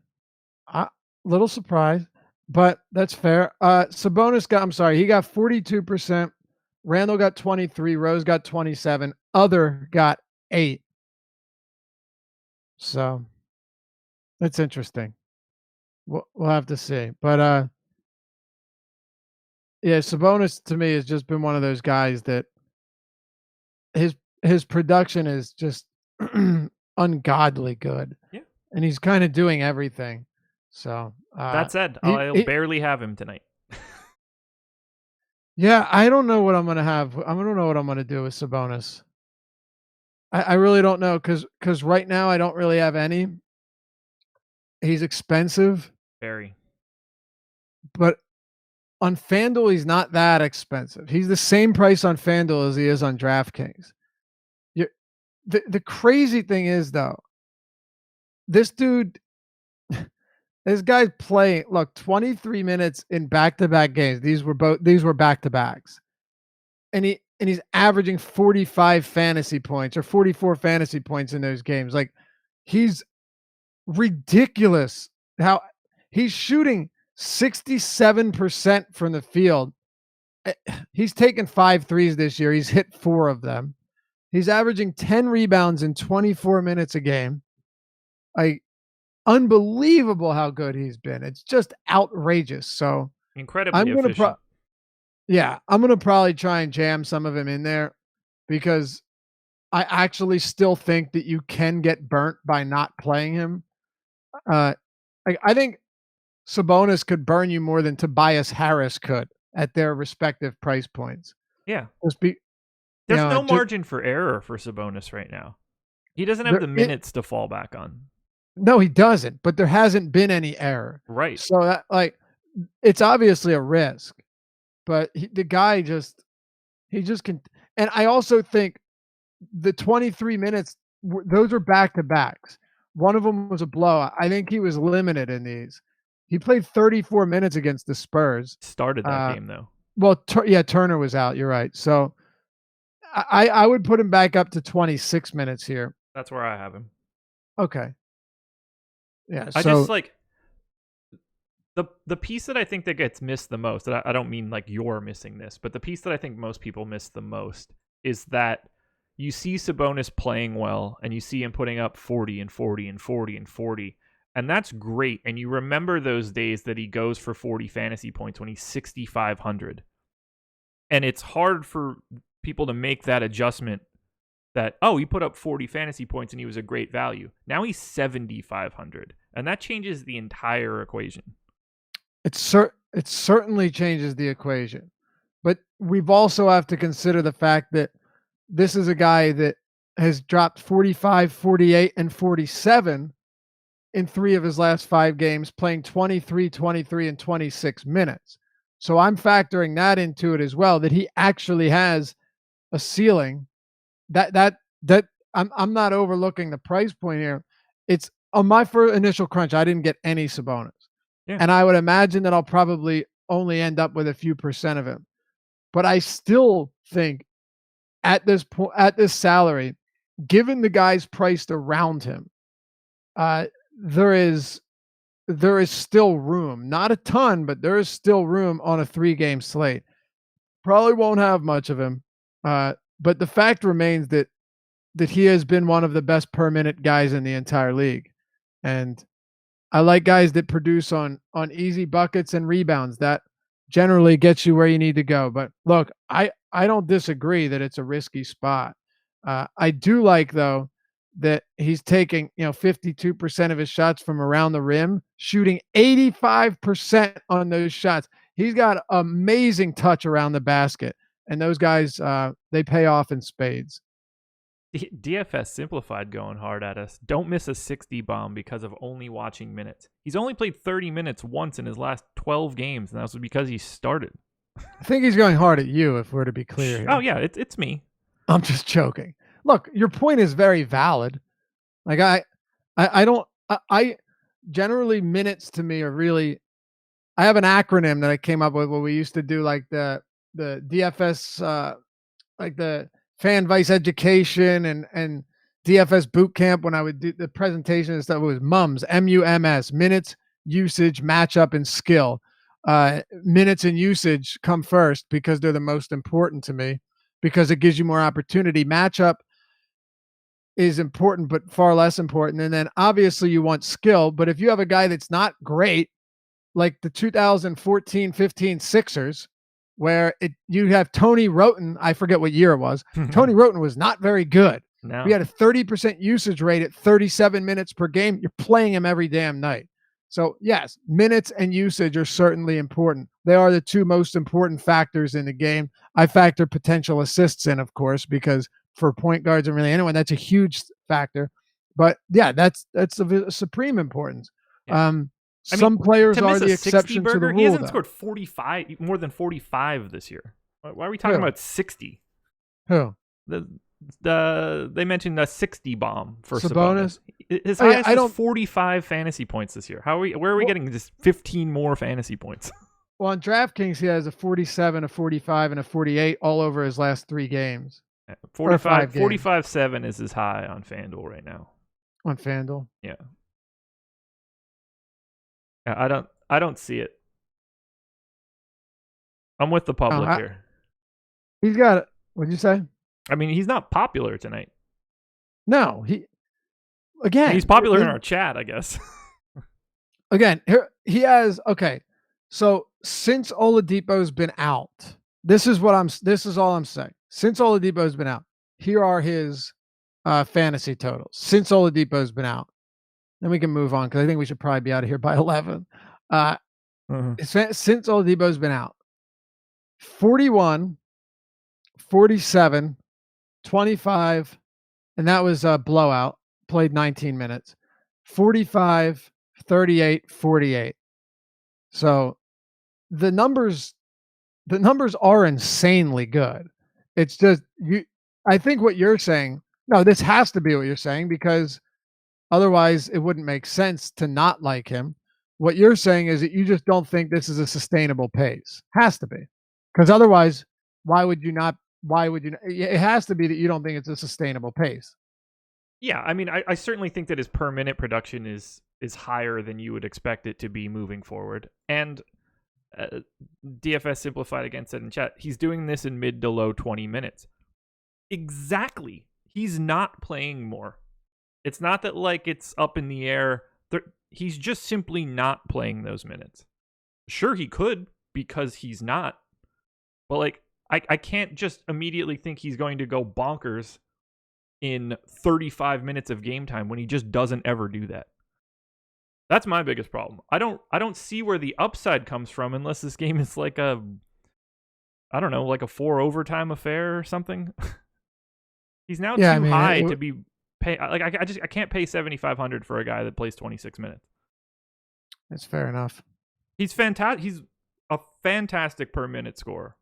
Little surprise, but that's fair. Sabonis he got 42%. Randall got 23. Rose got 27. Other got 8. So that's interesting. We'll have to see. But yeah, Sabonis to me has just been one of those guys that his production is just ungodly good.
Yeah.
And he's kind of doing everything. So
that said, I'll barely have him tonight.
Yeah, I don't know what I'm gonna have. I don't know what I'm gonna do with Sabonis. I really don't know because right now I don't really have any. He's expensive.
Very.
But on FanDuel, he's not that expensive. He's the same price on FanDuel as he is on DraftKings. The crazy thing is, though, this dude, this guy's playing, 23 minutes in back-to-back games. These were back-to-backs. And he's averaging 45 fantasy points or 44 fantasy points in those games. Like, he's ridiculous how he's shooting 67% from the field. He's taken 5 threes this year. He's hit 4 of them. He's averaging 10 rebounds in 24 minutes a game. Unbelievable how good he's been. It's just outrageous. So
incredibly efficient.
I'm going to probably try and jam some of him in there because I actually still think that you can get burnt by not playing him. I think Sabonis could burn you more than Tobias Harris could at their respective price points.
Yeah.
Just be,
There's no margin for error for Sabonis right now. He doesn't have the minutes to fall back on.
No, he doesn't, but there hasn't been any error.
Right.
So that, like, it's obviously a risk, but the guy just can. And I also think the 23 minutes, those are back to backs. One of them was a blowout. I think he was limited in these. He played 34 minutes against the Spurs.
Started that game though.
Well, Turner was out. You're right. So I would put him back up to 26 minutes here.
That's where I have him.
Okay. Yeah.
I just like the piece that I think that gets missed the most. I don't mean like you're missing this, but the piece that I think most people miss the most is that you see Sabonis playing well, and you see him putting up 40 and 40 and 40 and 40, and that's great. And you remember those days that he goes for 40 fantasy points when he's 6,500, and it's hard for people to make that adjustment. That, oh, he put up 40 fantasy points and he was a great value. Now he's 7,500, and that changes the entire equation.
It certainly changes the equation, but we've also have to consider the fact that this is a guy that has dropped 45, 48, and 47 in 3 of his last 5 games, playing 23, 23, and 26 minutes. So I'm factoring that into it as well, that he actually has a ceiling. That I'm not overlooking the price point here. It's on my first initial crunch, I didn't get any Sabonis. Yeah. And I would imagine that I'll probably only end up with a few percent of him. But I still think at this point, at this salary, given the guys priced around him, there is still room. Not a ton, but there is still room on a 3-game slate. Probably won't have much of him. But the fact remains that he has been one of the best per minute guys in the entire league. And I like guys that produce on easy buckets and rebounds. That generally gets you where you need to go. But look, I don't disagree that it's a risky spot. I do like, though, that he's taking 52% of his shots from around the rim, shooting 85% on those shots. He's got amazing touch around the basket. And those guys, they pay off in spades.
DFS Simplified going hard at us. Don't miss a 60 bomb because of only watching minutes. He's only played 30 minutes once in his last 12 games, and that was because he started.
I think he's going hard at you, if we're to be clear here.
Oh, yeah, it's me.
I'm just joking. Look, your point is very valid. Like, I generally, minutes to me are really, I have an acronym that I came up with when we used to do like the DFS, like the fan vice education and DFS boot camp. When I would do the presentation and stuff, it was MUMS, MUMS, minutes, usage, matchup, and skill. Minutes and usage come first because they're the most important to me, because it gives you more opportunity. Matchup is important, but far less important. And then obviously you want skill, but if you have a guy that's not great, like the 2014-15 Sixers, where you have Tony Roten, I forget what year it was. Tony Roten was not very good. No. We had a 30% usage rate at 37 minutes per game. You're playing him every damn night. So yes, minutes and usage are certainly important. They are the 2 most important factors in the game. I factor potential assists in, of course, because for point guards and really anyone, that's a huge factor. But yeah, that's of supreme importance. Yeah. Some players are the exception to the rule.
He hasn't scored 45, more than 45 this year. Why are we talking about 60?
Who?
They mentioned a 60 bomb for Sabonis. His highest is 45 fantasy points this year. Where are we getting just 15 more fantasy points?
Well, on DraftKings, he has a 47, a 45, and a 48 all over his last 3 games.
45-7 is his high on FanDuel right now.
On FanDuel?
Yeah. I don't see it. I'm with the public here.
He's got, what'd you say?
I mean, he's not popular tonight.
No,
he's popular in our chat, I guess.
Again, he has, okay. So since Oladipo's been out, this is all I'm saying. Since Oladipo's been out, here are his fantasy totals. Since Oladipo's been out. Then we can move on, because I think we should probably be out of here by 11. Since Oladipo's been out, 41, 47, 25, and that was a blowout. Played 19 minutes. 45, 38, 48. So the numbers are insanely good. It's just I think what you're saying, no, this has to be what you're saying because otherwise it wouldn't make sense to not like him. What you're saying is that you just don't think this is a sustainable pace. Has to be. Because otherwise, why would you not? Why would you? It has to be that you don't think it's a sustainable pace.
Yeah, I mean, I certainly think that his per minute production is higher than you would expect it to be moving forward. And DFS Simplified again said in chat, he's doing this in mid to low 20 minutes. Exactly. He's not playing more. It's not that like it's up in the air. He's just simply not playing those minutes. Sure, he could because he's not. But like, I can't just immediately think he's going to go bonkers in 35 minutes of game time when he just doesn't ever do that. That's my biggest problem. I don't see where the upside comes from unless this game is like a, I don't know, like a 4 overtime affair or something. He's now too high to be pay. Like I can't pay 7,500 for a guy that plays 26 minutes.
That's fair enough.
He's fantastic. He's a fantastic per minute scorer.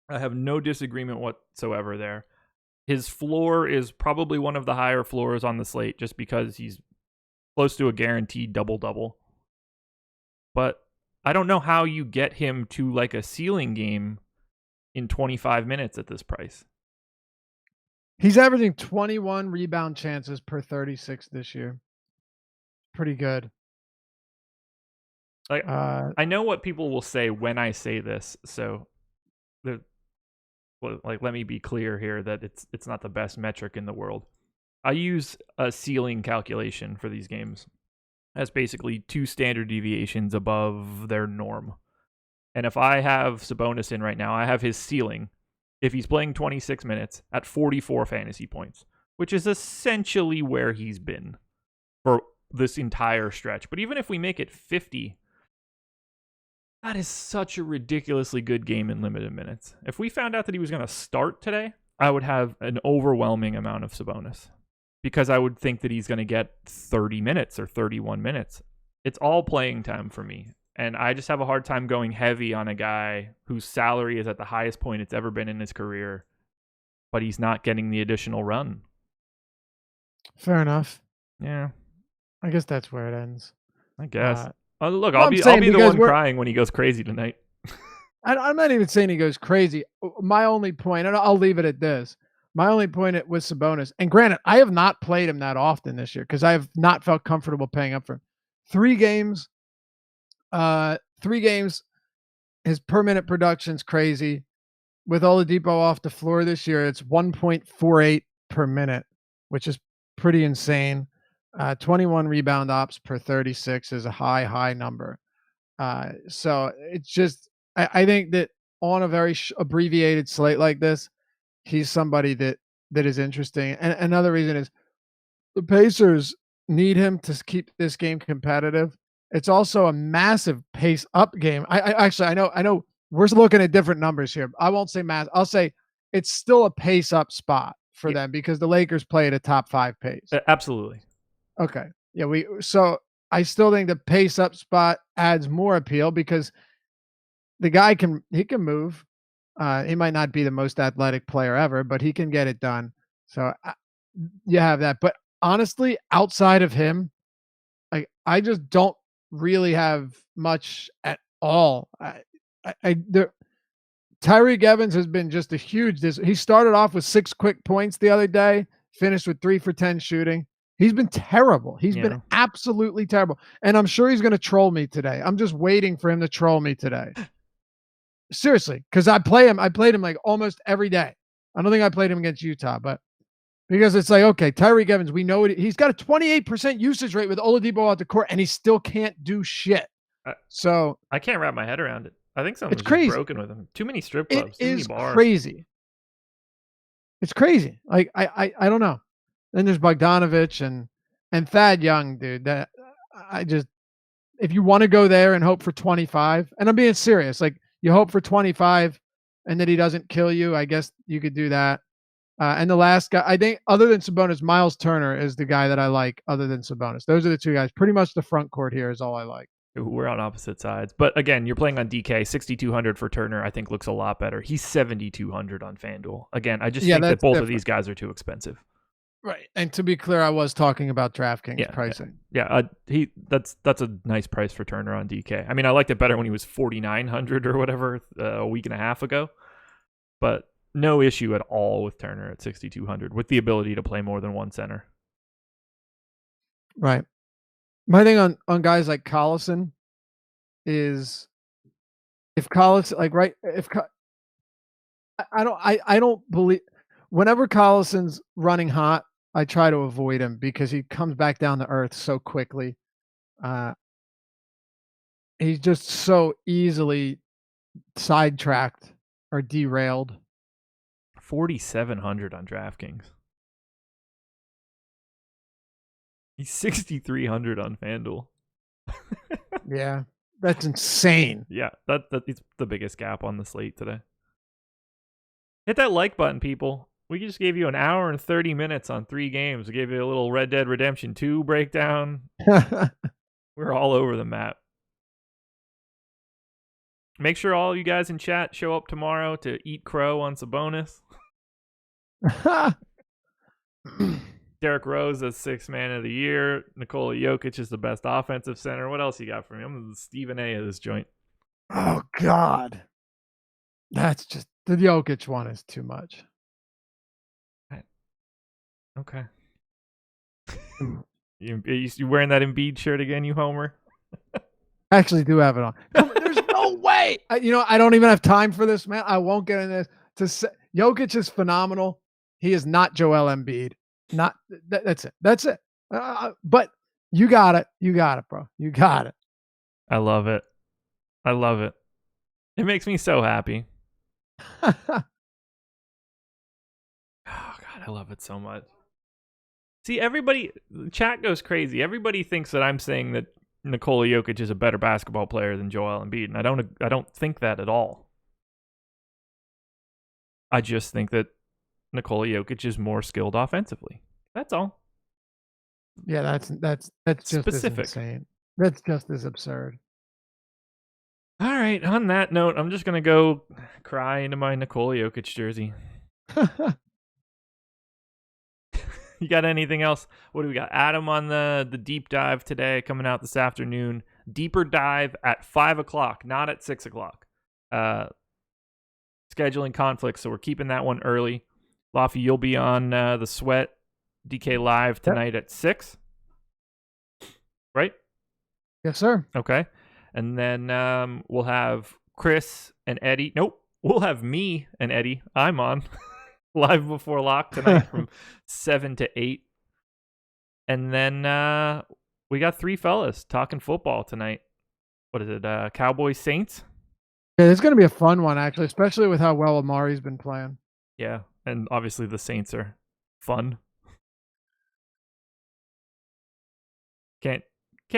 I have no disagreement whatsoever there. His floor is probably one of the higher floors on the slate just because he's close to a guaranteed double-double. But I don't know how you get him to like a ceiling game in 25 minutes at this price.
He's averaging 21 rebound chances per 36 this year. Pretty good.
Like, I know what people will say when I say this, so let me be clear here that it's not the best metric in the world. I use a ceiling calculation for these games. That's basically 2 standard deviations above their norm. And if I have Sabonis in right now, I have his ceiling, if he's playing 26 minutes, at 44 fantasy points, which is essentially where he's been for this entire stretch. But even if we make it 50, that is such a ridiculously good game in limited minutes. If we found out that he was going to start today, I would have an overwhelming amount of Sabonis because I would think that he's going to get 30 minutes or 31 minutes. It's all playing time for me. And I just have a hard time going heavy on a guy whose salary is at the highest point it's ever been in his career, but he's not getting the additional run.
Fair enough.
Yeah.
I guess that's where it ends.
I guess. Look, I'll be the one crying when he goes crazy tonight.
I'm not even saying he goes crazy. My only point, and I'll leave it at this. My only point with Sabonis, and granted, I have not played him that often this year because I have not felt comfortable paying up for him. 3 games, his per minute production's crazy. With Oladipo off the floor this year, it's 1.48 per minute, which is pretty insane. 21 rebound ops per 36 is a high number. So it's just, I think that on a very abbreviated slate like this, he's somebody that is interesting. And another reason is the Pacers need him to keep this game competitive. It's also a massive pace up game. I know we're looking at different numbers here. I won't say mass. I'll say it's still a pace up spot for them because the Lakers play at a top 5 pace.
Absolutely.
Okay. Yeah, so I still think the pace up spot adds more appeal because the guy can move. He might not be the most athletic player ever, but he can get it done. So you have that. But honestly, outside of him, I just don't really have much at all. Tyreek Evans has been just a huge. He started off with 6 quick points the other day, finished with 3 for 10 shooting. He's been terrible. He's been absolutely terrible. And I'm sure he's going to troll me today. I'm just waiting for him to troll me today. Seriously, because I played him like almost every day. I don't think I played him against Utah, but because it's like, okay, Tyreek Evans, we know he's got a 28% usage rate with Oladipo out the court, and he still can't do shit. So
I can't wrap my head around it. I think something's broken with him. Too many strip clubs.
It is crazy. It's crazy. Like I don't know. Then there's Bogdanovich and Thad Young, dude. That if you want to go there and hope for 25, and I'm being serious, like you hope for 25, and that he doesn't kill you, I guess you could do that. And the last guy, I think, other than Sabonis, Miles Turner is the guy that I like. Other than Sabonis, those are the two guys. Pretty much the front court here is all I like.
We're on opposite sides. But again, you're playing on DK. 6,200 for Turner, I think, looks a lot better. He's 7,200 on FanDuel. Again, I just think that both of these guys are too expensive.
Right. And to be clear, I was talking about DraftKings pricing.
Yeah. That's a nice price for Turner on DK. I mean, I liked it better when he was 4,900 or whatever a week and a half ago. But no issue at all with Turner at 6,200 with the ability to play more than one center.
Right. My thing on guys like Collison is if Collison, I don't believe whenever Collison's running hot, I try to avoid him because he comes back down to earth so quickly. He's just so easily sidetracked or derailed.
4,700 on DraftKings. He's 6,300 on FanDuel.
Yeah, that's insane.
Yeah, that's the biggest gap on the slate today. Hit that like button, people. We just gave you an hour and 30 minutes on 3 games. We gave you a little Red Dead Redemption 2 breakdown. We're all over the map. Make sure all you guys in chat show up tomorrow to eat crow on Sabonis. Derrick Rose as 6th man of the year. Nikola Jokic is the best offensive center. What else you got for me? I'm the Stephen A of this joint.
Oh, God. That's just, the Jokic one is too much.
Okay. You wearing that Embiid shirt again, you homer?
I actually do have it on. There's no way. I don't even have time for this, man. I won't get into this. Jokic is phenomenal. He is not Joel Embiid. That's it. That's it. But you got it. You got it, bro. You got it.
I love it. I love it. It makes me so happy. Oh, God, I love it so much. See, chat goes crazy. Everybody thinks that I'm saying that Nikola Jokic is a better basketball player than Joel Embiid, and I don't think that at all. I just think that Nikola Jokic is more skilled offensively. That's all.
Yeah, that's just specific. As insane. That's just as absurd.
All right, on that note, I'm just going to go cry into my Nikola Jokic jersey. You got anything else? What do we got? Adam on the deep dive today, coming out this afternoon. Deeper dive at 5 o'clock, not at 6 o'clock. Scheduling conflicts, so we're keeping that one early. Laffy, you'll be on the Sweat DK Live tonight at 6, right?
Yes, sir.
Okay. And then we'll have Chris and Eddie. Nope. We'll have me and Eddie. I'm on live before lock tonight from 7 to 8. And then we got 3 fellas talking football tonight. What is it? Cowboys Saints?
Yeah, it's going to be a fun one, actually, especially with how well Amari's been playing.
Yeah, and obviously the Saints are fun. Can't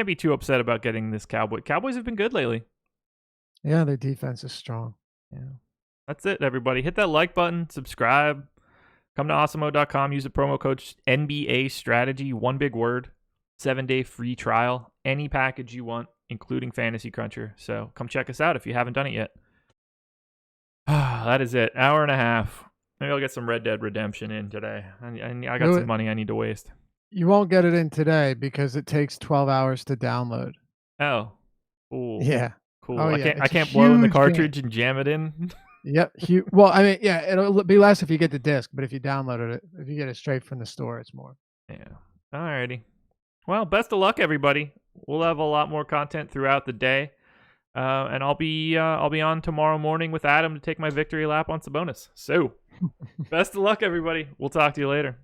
be too upset about getting this Cowboys have been good lately.
Yeah, their defense is strong.
Yeah. That's it, everybody. Hit that like button, subscribe. Come to awesemo.com, use the promo code NBA Strategy, one big word, 7-day free trial, any package you want, including Fantasy Cruncher. So come check us out if you haven't done it yet. That is it. Hour and a half. Maybe I'll get some Red Dead Redemption in today. I got some money I need to waste.
You won't get it in today because it takes 12 hours to download.
Oh. Ooh.
Yeah.
Cool.
Oh,
I can't blow in the cartridge and jam it in.
Yep. Well, I mean, yeah, it'll be less if you get the disc, but if you downloaded it, if you get it straight from the store, it's more.
Yeah. Alrighty. Well, best of luck, everybody. We'll have a lot more content throughout the day, and I'll be on tomorrow morning with Adam to take my victory lap on Sabonis. So, best of luck, everybody. We'll talk to you later.